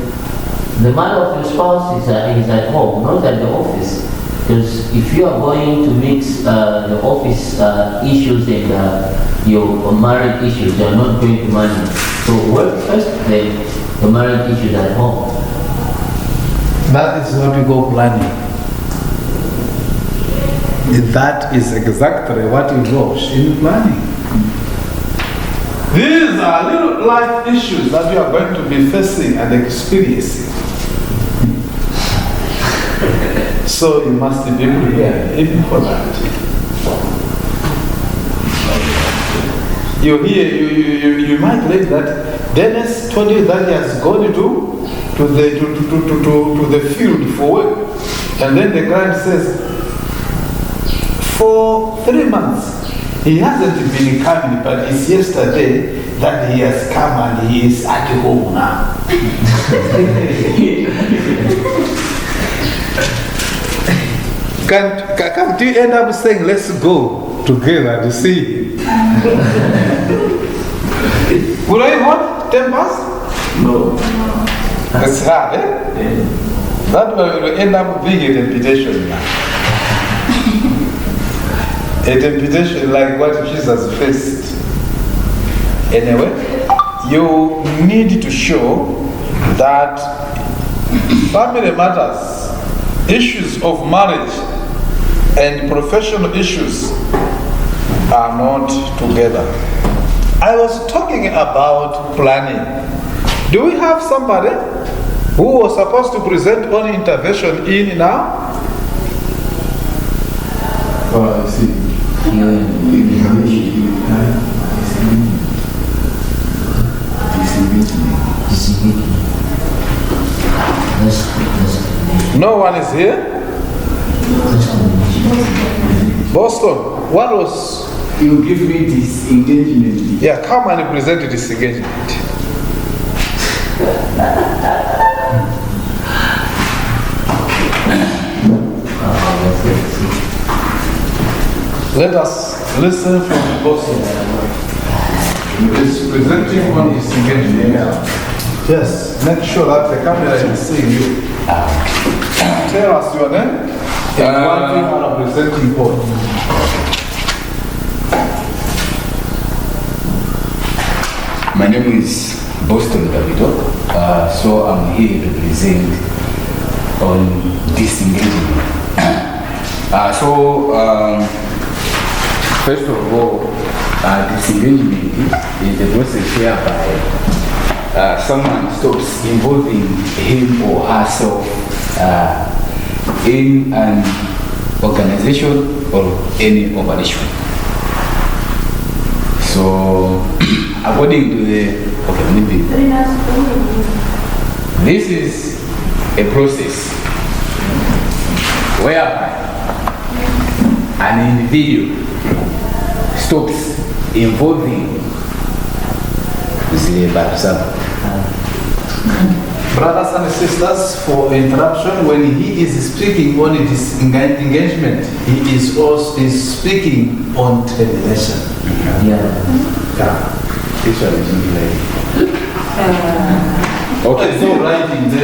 the matter of your spouse is at home, not at the office. Because if you are going to mix the office issues and your marriage issues, you are not going to manage. So work first, then the marriage issues at home. That is what we call planning. That is exactly what involves in planning. These are little life issues that you are going to be facing and experiencing. So you must be prepared even for that. You might read that Dennis told you that he has gone to the field for work. And then the client says, for 3 months, he hasn't been coming, but it's yesterday that he has come and he is at home now. Can't you end up saying, let's go together to see him? Would I want 10 past? No. That's hard, eh? Yeah. That will end up being a temptation now. A temptation like what Jesus faced. Anyway, you need to show that family matters, issues of marriage, and professional issues are not together. I was talking about planning. Do we have somebody who was supposed to present on intervention in now? Oh, I see. No one is here? Boston, what was... You give me this engagement. Yeah, come and present this engagement. Let us listen from Boston. He's presenting on his engagement. Yes, make sure that the camera is seeing you. Tell us your name and one thing you are presenting on. My name is Boston Davido, so I'm here to present on disengagement. First of all, disengagement is the process whereby someone stops involving him or herself in an organization or any operation. So, according to the, this is a process whereby an individual stops involving Brothers and sisters, for interruption, when he is speaking on this engagement, he is also speaking on termination. This one is Okay, so writing, the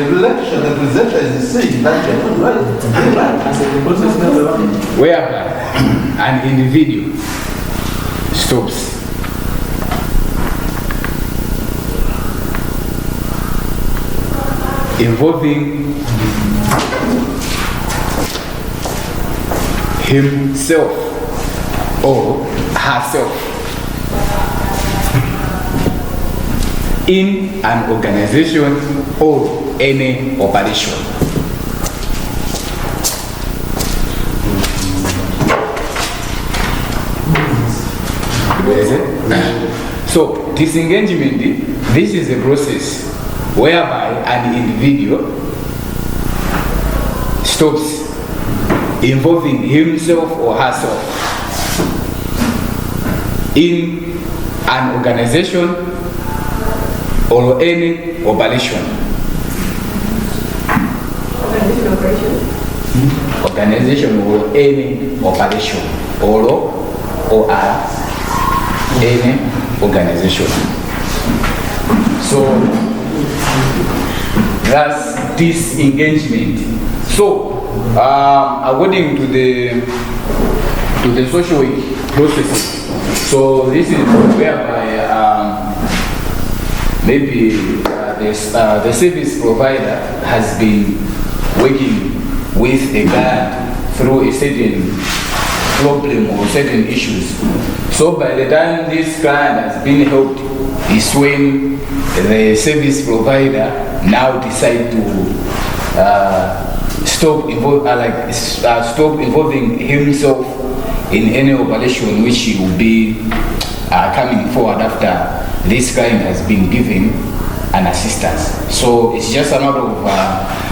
presenter is saying that you are not writing. whereby an individual stops involving himself or herself in an organization or any operation. So, disengagement, this is a process whereby an individual stops involving himself or herself in an organization or any operation. Organization or any operation or any organization. So that's disengagement. So according to the social processes, so this is whereby maybe the service provider has been working with a guard through a certain problem or certain issues. So by the time this client has been helped is when the service provider now decide to stop involving himself in any operation which he will be coming forward after this client has been given an assistance. So it's just a matter of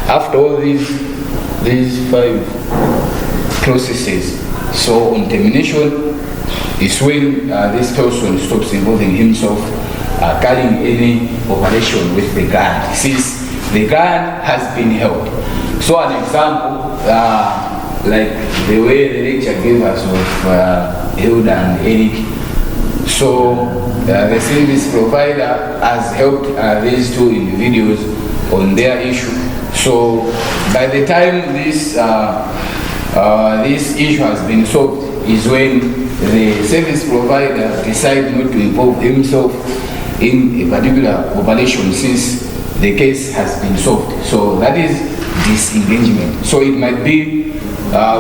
after all these 5 processes. So on termination is when this person stops involving himself carrying any operation with the guard, since the guard has been helped. So an example, like the way the lecture gave us of Hilda and Eric. So the service provider has helped these 2 individuals on their issue. So by the time this issue has been solved is when the service provider decides not to involve himself in a particular operation since the case has been solved. So that is disengagement. So it might be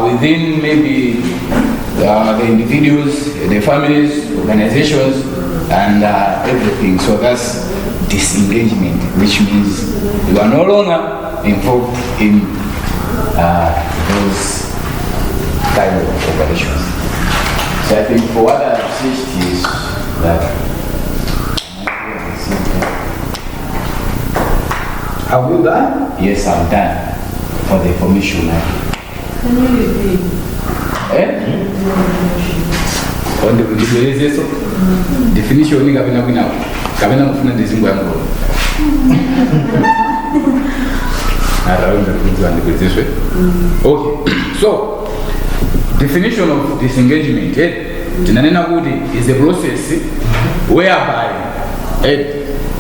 within maybe the individuals, the families, organizations, and everything. So that's disengagement, which means you are no longer involved in those kind of operations. So I think for what I have said is that. Have you done? Yes, I'm done for the information now. Can you repeat? On the visualization, definition ni kabina kuna kabina mfuna ndizimbo ya ngolo. Around the things and the this way. Okay. So definition of disengagement, tunanena kuti is a process whereby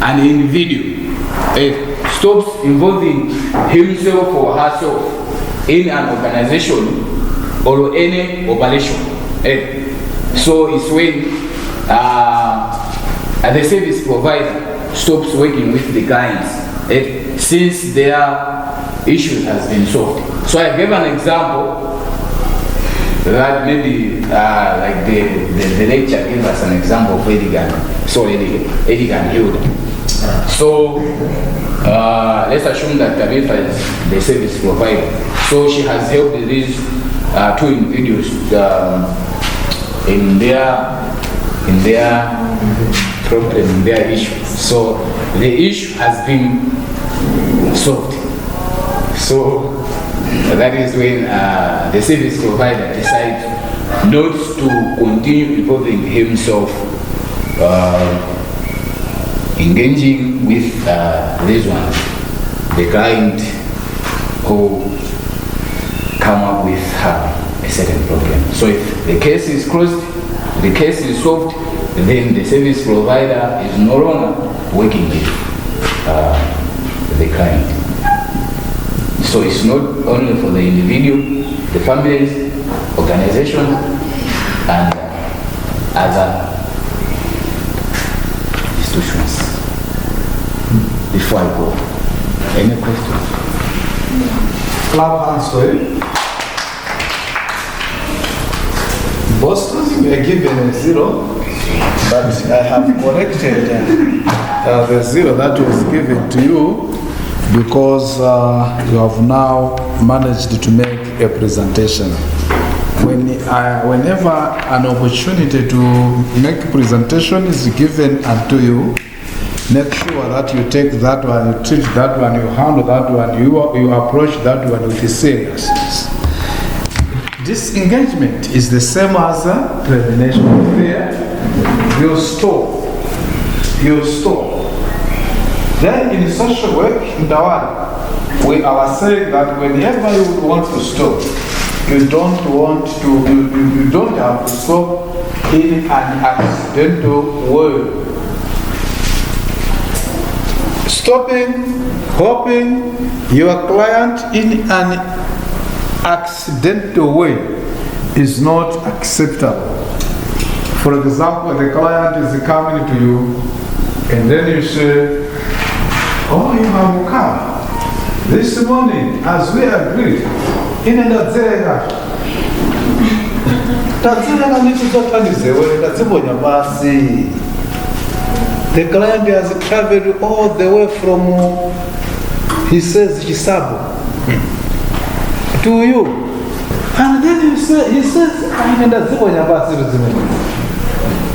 an individual stops involving himself or herself in an organization or any operation. So it's when the service provider stops working with the clients since their issue has been solved. So I gave an example that maybe like the lecture gave us an example of Edigan Hilda. So let's assume that Tabitha is the service provider. So she has helped these two individuals in their problem, in their issue. So the issue has been solved. So that is when the service provider decides not to continue involving himself engaging with this one, the client who come up with a certain problem. So if the case is closed, the case is solved, then the service provider is no longer working with the client. So it's not only for the individual, the families, organizations, and other institutions. Before I go, any questions? Clap hands for it. Boston, we are given a 0, but I have corrected the 0 that was given to you because you have now managed to make a presentation. Whenever an opportunity to make a presentation is given unto you, make sure that you take that one, you treat that one, you handle that one, you approach that one with seriousness. Disengagement is the same as termination. Here, you stop. Then in social work, in Dawara, we are saying that whenever you want to stop, you don't have to stop in an accidental way. Stopping, helping your client in an accidental way is not acceptable. For example, the client is coming to you and then you say, oh, you have come this morning as we agreed in Ndadzireka. Ndadzireka nituzotanizewe ndadzibonya basi. The client has traveled all the way from, he says, Chisabu to you. And then he says, ndadzibonya basi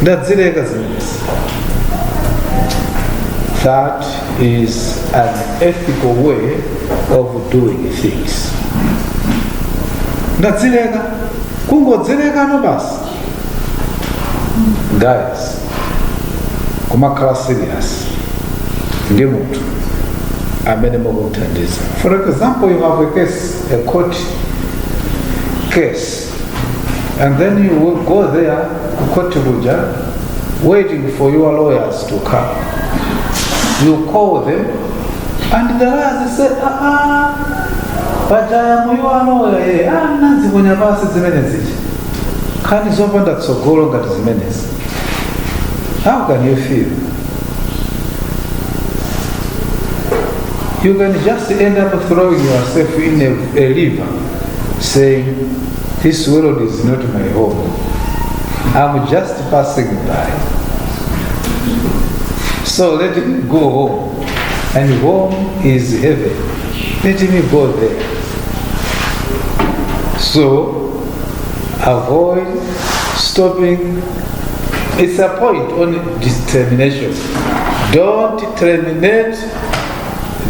Ndadzireka zimene. That is an ethical way of doing things. Ndadzireka, kungodzireka no basi. Guys, kumakhala serious. Ndi munthu amene mukuthandiza. For example, you have a case, a court case, and then you will go there, court Buja, waiting for your lawyers to come. You call them, and the lawyers say, but I am your lawyer. Nanzibonya basi zimene ziji. Kani zopanda tsogolo ngati zimenezi. How can you feel? You can just end up throwing yourself in a river, saying, this world is not my home. I'm just passing by. So let me go home. And home is heaven. Let me go there. So avoid stopping. It's a point on determination. Don't terminate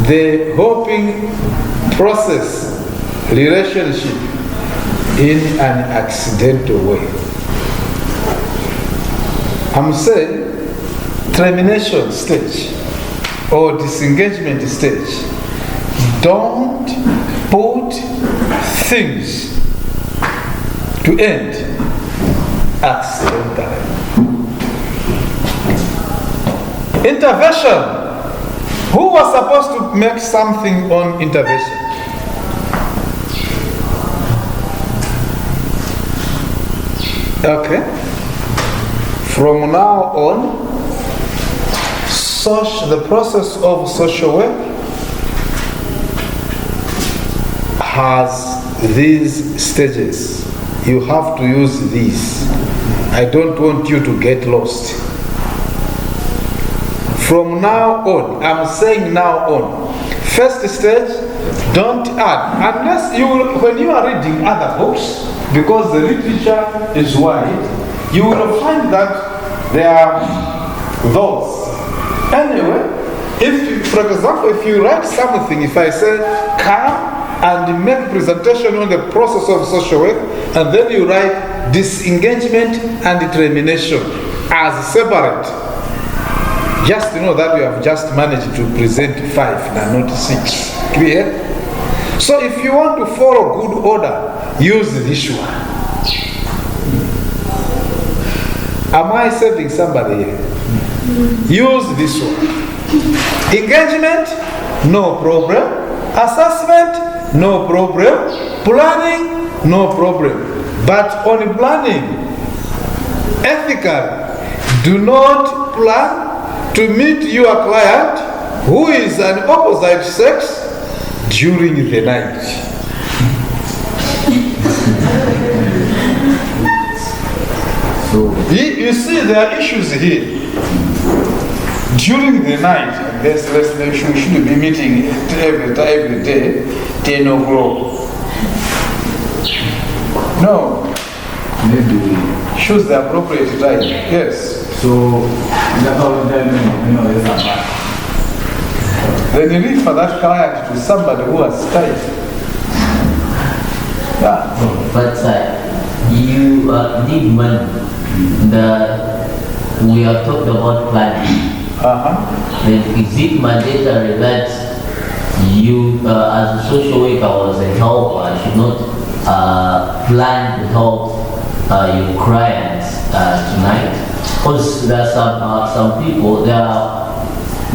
the hoping process, relationship in an accidental way. I'm saying termination stage or disengagement stage. Don't put things to end accidentally. Intervention. Who was supposed to make something on intervention? Okay. From now on, the process of social work has these stages. You have to use these. I don't want you to get lost. From now on, I'm saying now on, first stage, don't add. Unless when you are reading other books, because the literature is wide, you will find that there are those. Anyway, for example, if you write something, if I say, come and make presentation on the process of social work, and then you write disengagement and determination as separate, just to know that you have just managed to present 5 and not 6. Clear? So if you want to follow good order, use this one. Am I saving somebody here? Use this one. Engagement, no problem. Assessment, no problem. Planning, no problem. But on planning, ethical, do not plan to meet your client who is an opposite sex during the night. You see, there are issues here. During the night, we should be meeting every day, 10 o'clock. No. Maybe. Choose the appropriate time. Yes. So, that's all the time, it's not bad. Then you refer that client to somebody who has time. Yeah. But you need money. We have talked about planning. Then is it mandatory that you, as a social worker or as a helper, should not plan to help your clients tonight? Because there are some people that are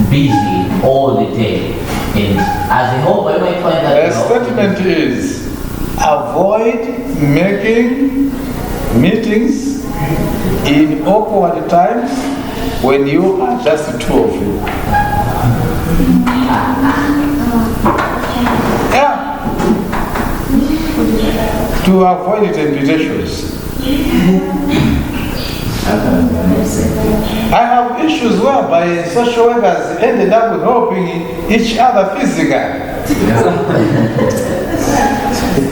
busy all the day, and as a helper, you might find that. The statement is avoid making meetings in awkward times when you are just 2 of you. Yeah. To avoid temptations. I have issues whereby social workers ended up with helping each other physically.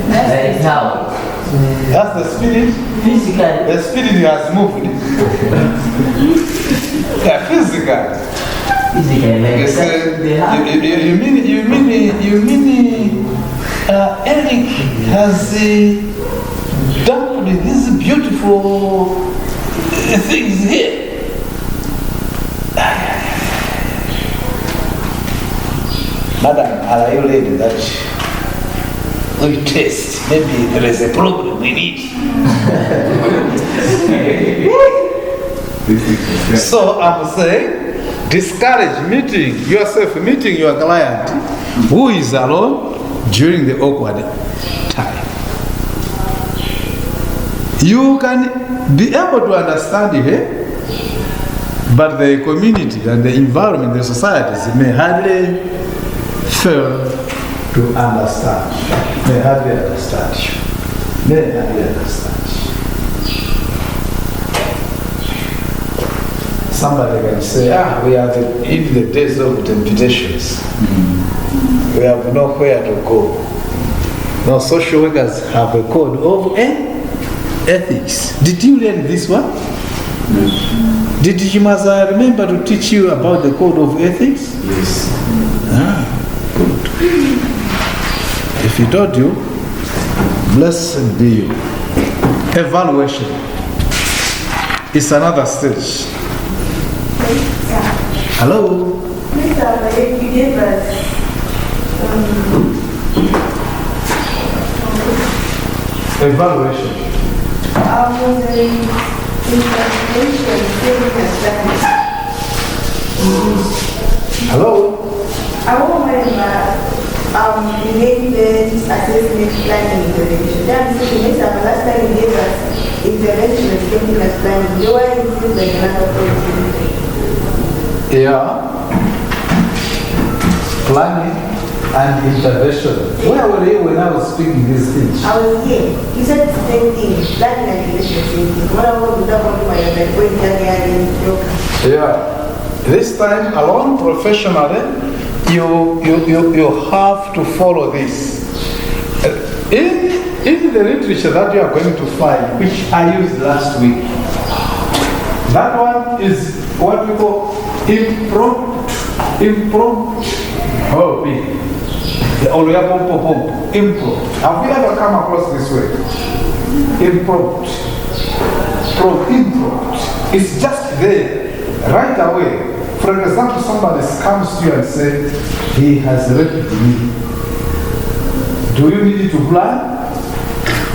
That is how. That's the spirit. Physically. The spirit has moved. Yeah, physical. Physically, like Yes, you mean Eric has dumped these beautiful things here. Madam, are you ready that we test? Maybe there is a problem we need. So I'm saying, discourage meeting your client who is alone during the awkward time. You can be able to understand it, but the community and the environment, the societies may hardly fail to understand. May hardly understand you. Then I understand. Somebody can say, we are in the days of temptations. We have nowhere to go. Now, social workers have a code of ethics. Did you learn this one? Did Jimaza remember to teach you about the code of ethics? Yes. Good. If he told you, blessed be you. Evaluation is another stage. Hello? Mr. You gave us Evaluation. I was in evaluation, giving us Hello? I won't remember related assessment planning intervention. That's the next time. Last time you gave us intervention and stimulus planning. You are using like another program. Yeah. Planning and intervention. Where were you when I was speaking these things? I was here. You said the same thing. Planning and intervention, same thing. What I want to do about my when you Yeah. This time alone, professionally, you have to follow this. In the literature that you are going to find, which I used last week, that one is what we call impromptu. Impromptu. Have you ever come across this word? Impromptu. It's just there, right away. For example, somebody comes to you and says, he has raped me. Do you need to plan?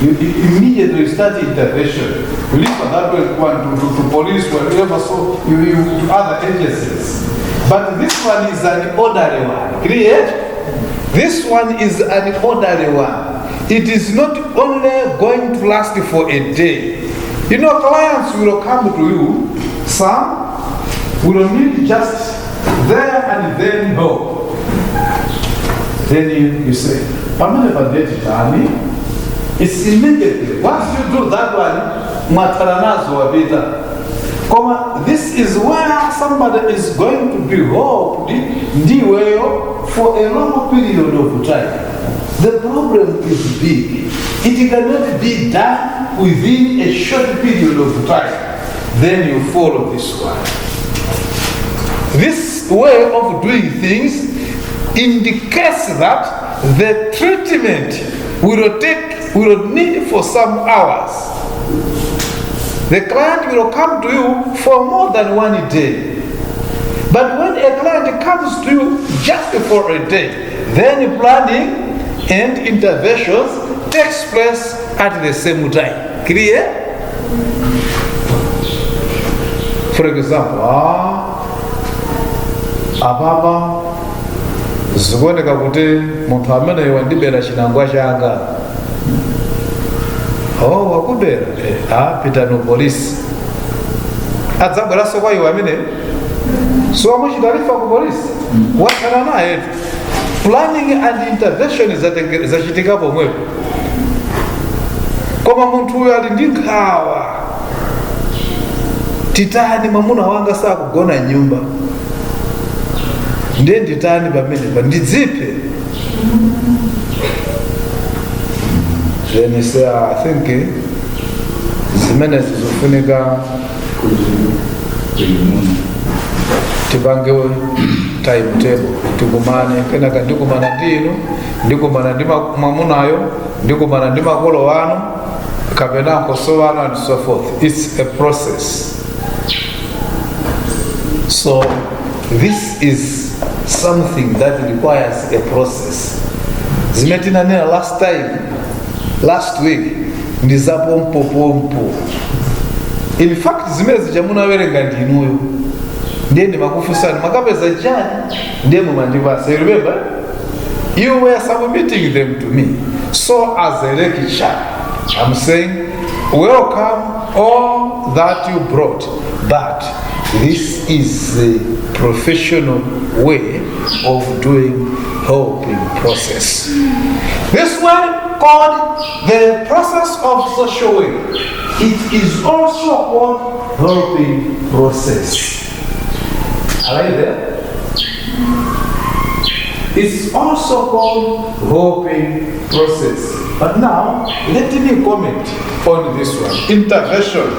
You immediately start intervention. You leave that one to police, whatever, so you to other agencies. But this one is an orderly one. Clear? This one is an orderly one. It is not only going to last for a day. You know, clients will come to you, some will need just there and then go. Then you say, it's immediately. Once you do that one, mataranazo wabita. This is where somebody is going to be hoped for a long period of time. The problem is big. It cannot be done within a short period of time. Then you follow this one. This way of doing things indicates that the treatment will need for some hours. The client will come to you for more than 1 day. But when a client comes to you just for a day, then planning and interventions takes place at the same time. Clear? For example, ababa zikuoneka kuti munthu amene wandibera chinangwa changa. Wakubera? Pita no polisi. Adzabweranso kwa iwe amene so amuchitalifa ku polisi. Watsala naye. Planning and intervention zachitika pomwepo. Koma munthu uyo ali ndi nkhawa. Titani mwamuna wanga sakugona nyumba. Ndiye nditani pamene ndidzipe. Then you say, I think zimene zizofunika tipangewe timetable, tikumane kenaka ndikumana ndinu, ndikumana ndi mwamunayo, ndikumana ndi makolo wanu, kapena nkoso wanu, and so forth. It's a process. So this is something that requires a process. Zimetina nena last week ndizapompo. In fact, zimene zichamunawerenga ndinuyo. Ndiye ndimakufusani makapeza jani ndiye mumandivasa. You remember? You were submitting them to me. So as a lecture, I'm saying, welcome all that you brought, but This is the professional way of doing helping process. This one called the process of social work. It is also called helping process. Are you there? It's also called helping process. But now, let me comment on this one. Intervention.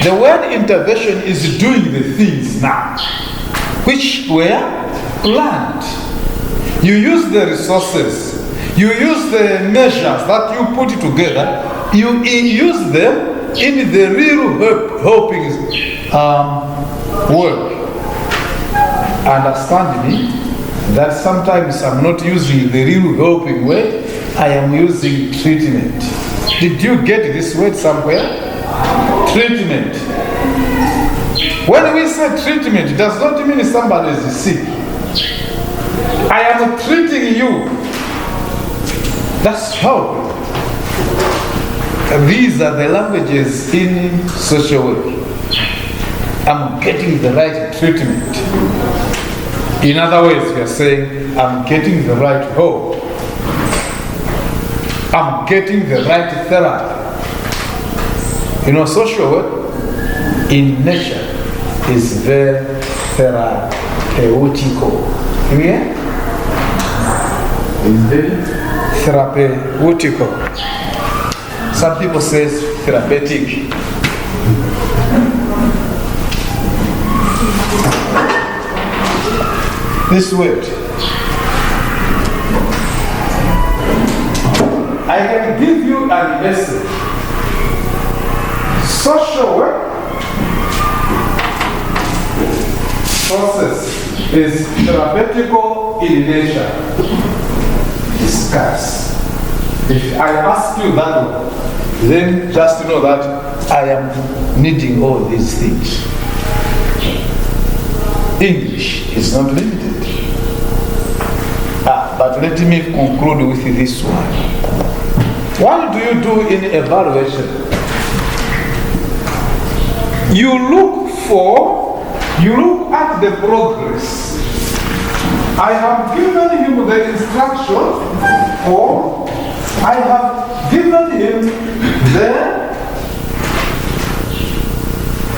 The word intervention is doing the things now, which were planned. You use the resources, you use the measures that you put together, you use them in the real helping work. Understand me that sometimes I'm not using the real helping word, I am using treatment. Did you get this word somewhere? Treatment. When we say treatment, it does not mean somebody is sick. I am treating you. That's help. These are the languages in social work. I'm getting the right treatment. In other words, we are saying, I'm getting the right help. I'm getting the right therapy. You know, social work in nature is very therapeutical. Yeah? It's very therapeutical. Some people say therapeutic. This word, I can give you an essay. Social work process is therapeutical in nature. Discuss. If I ask you that one, then just know that I am needing all these things. English is not limited. But let me conclude with this one. What do you do in evaluation? You look at the progress. I have given him the instruction, or I have given him the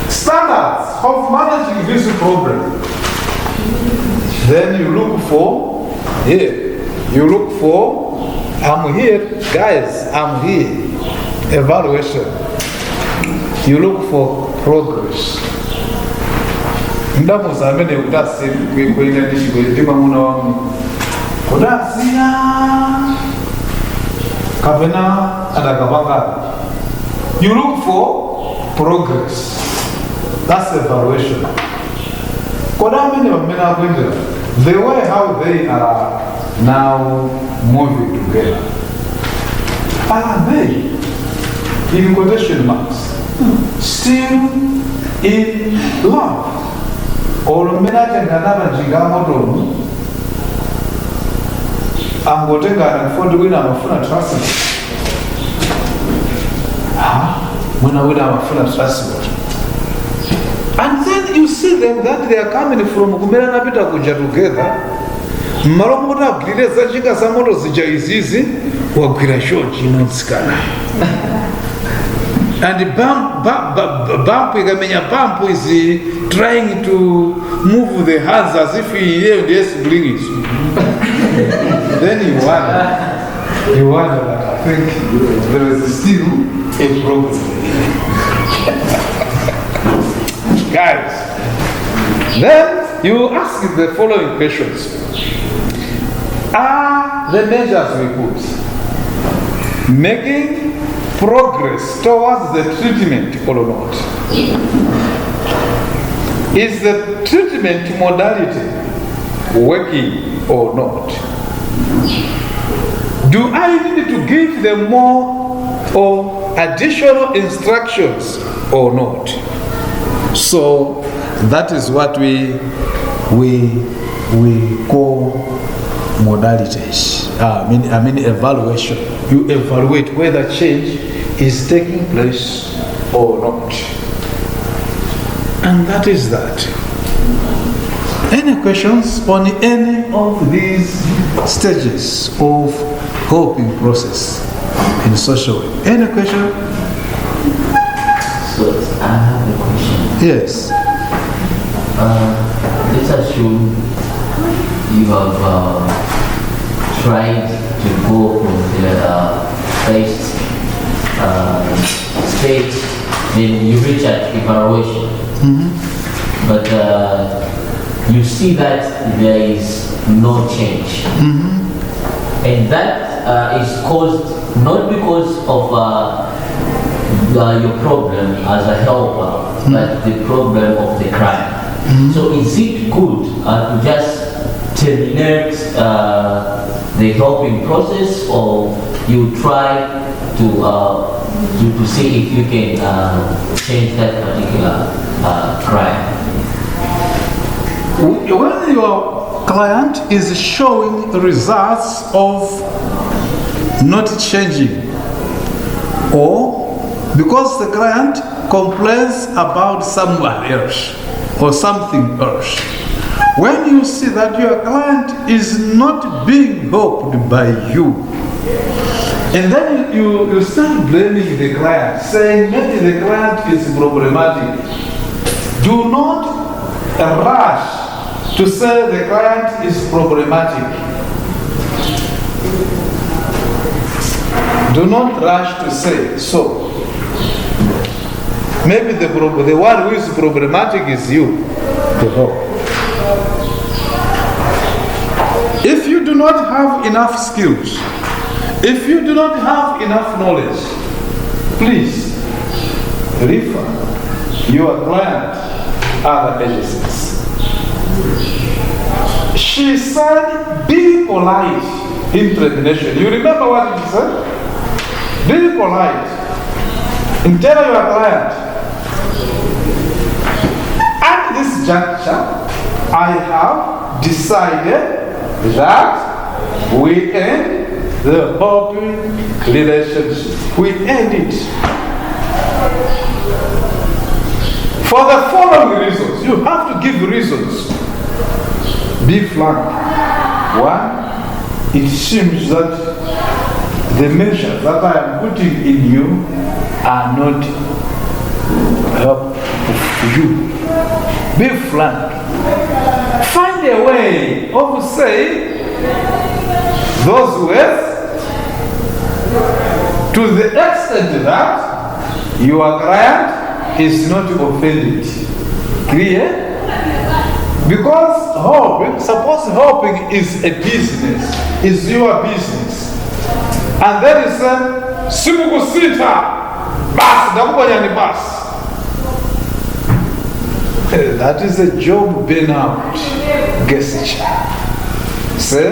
standards of managing this problem. Then you look for, I'm here, guys, I'm here. Evaluation. You look for progress. Ndapo zamene utasi kwenda ndishigolitima muna wangu. Kodasiya kavena adakavanga. You look for progress. That's evaluation. Kodamene wamena kwenda. The way how they are now moving together. Are they, in quotation marks, still in love? Or menatengana jingamoto angotengana fondo wina amafuna transport. Mwana wina amafuna transport. And then you see them that they are coming from kumera na pita kuja together. Maromota grilleza chinga samoto zijaizizi wagwira shoji inonsikana. And bump is trying to move the hands as if he yes bring it. Then you wonder that I think there is still a problem. Guys, then you ask the following questions. Are the measures we put making progress towards the treatment or not? Is the treatment modality working or not? Do I need to give them more or additional instructions or not? So that is what we call modalities. I mean evaluation. You evaluate whether change is taking place or not. And that is that. Any questions on any of these stages of helping process in social work? Any question? So I have a question. Yes. Let's assume you have tried to go from the first stage, then you reach at evaluation. But you see that there is no change. And that is caused not because of your problem as a helper, but the problem of the crime. So is it good to just terminate the helping process, or you try to see if you can change that particular crime? When your client is showing results of not changing, or because the client complains about someone else or something else, when you see that your client is not being helped by you, and then you start blaming the client, saying maybe the client is problematic, do not rush to say the client is problematic. Do not rush to say so. Maybe the one who is problematic is you. If you do not have enough skills, if you do not have enough knowledge, please refer your client other agencies. She said, be polite in termination. You remember what she said? Be polite and tell your client, at this juncture, I have decided that we end the helping relationship. We end it. For the following reasons. You have to give reasons. Be frank. One, it seems that the measures that I am putting in you are not helpful to you. Be frank. Find a way of saying those words to the extent that your client is not offended. Clear? Because helping, suppose helping is a business, is your business, and there is a simukusita, bas, dakubanya ni bas. That is a job burnout gesture. Say,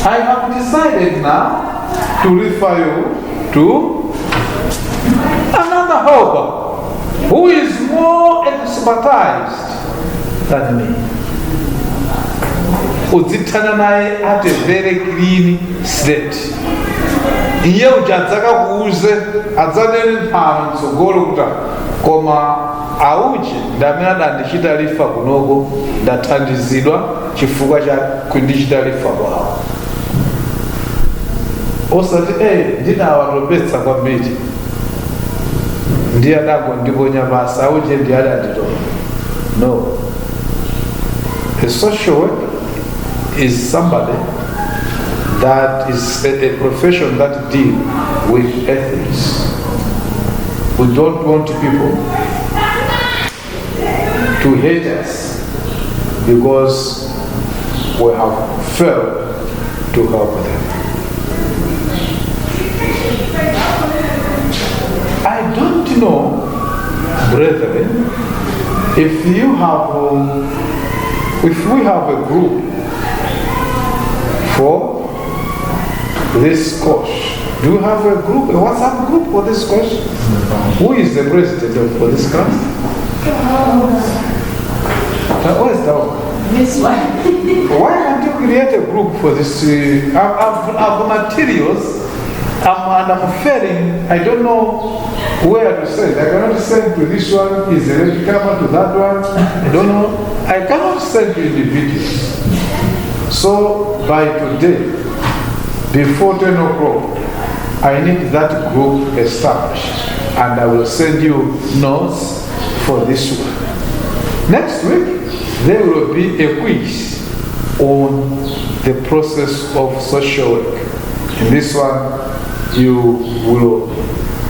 I have decided now to refer you to another helper who is more expertized than me. Uzitana naye at a very clean slate. Iye ujadzaka kuuze adzanene mpano mtsogolo kuta koma auche ndamene dandichita lifa kunogo ndathandizidwa chifukwa cha kundichita lifa kwawo. Osati ndinawatopetsa kwambiri ndiye adagondiponya basa auche ndiye adanditoma. No. A social worker is somebody that is a profession that deals with ethics. We don't want people to hate us because we have failed to help them. I don't know, brethren, if we have a group for this course. Do you have a group, a WhatsApp group for this course? Who is the president for this class? Where is that? This one. Why can't you create a group for this? I have materials and I'm failing, I don't know where to send. I cannot send to this one, is ready cover to that one, I don't know. I cannot send you individuals. So by today, before 10 o'clock, I need that group established, and I will send you notes for this one. Next week, there will be a quiz on the process of social work. In this one, you will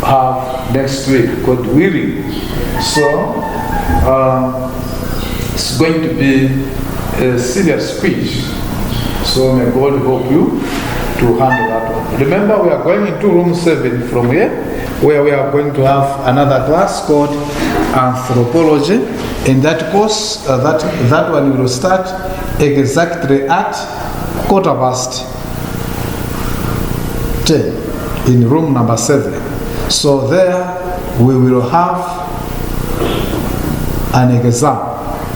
have next week, God willing. So, it's going to be a serious quiz. So may God help you to handle that one. Remember, we are going into room 7 from here, where we are going to have another class called anthropology. In that course, that one will start exactly at 10 in room number 7. So there we will have an exam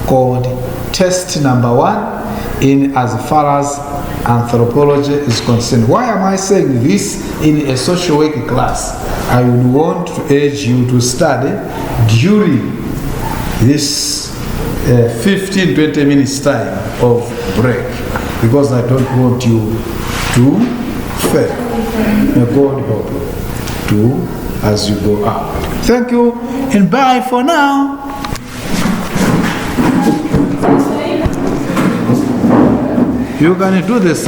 called test number 1 in as far as anthropology is concerned. Why am I saying this in a social work class? I would want to urge you to study during this 15-20 minutes time of break, because I don't want you to fail. May God help you to as you go out. Thank you and bye for now. You can do this.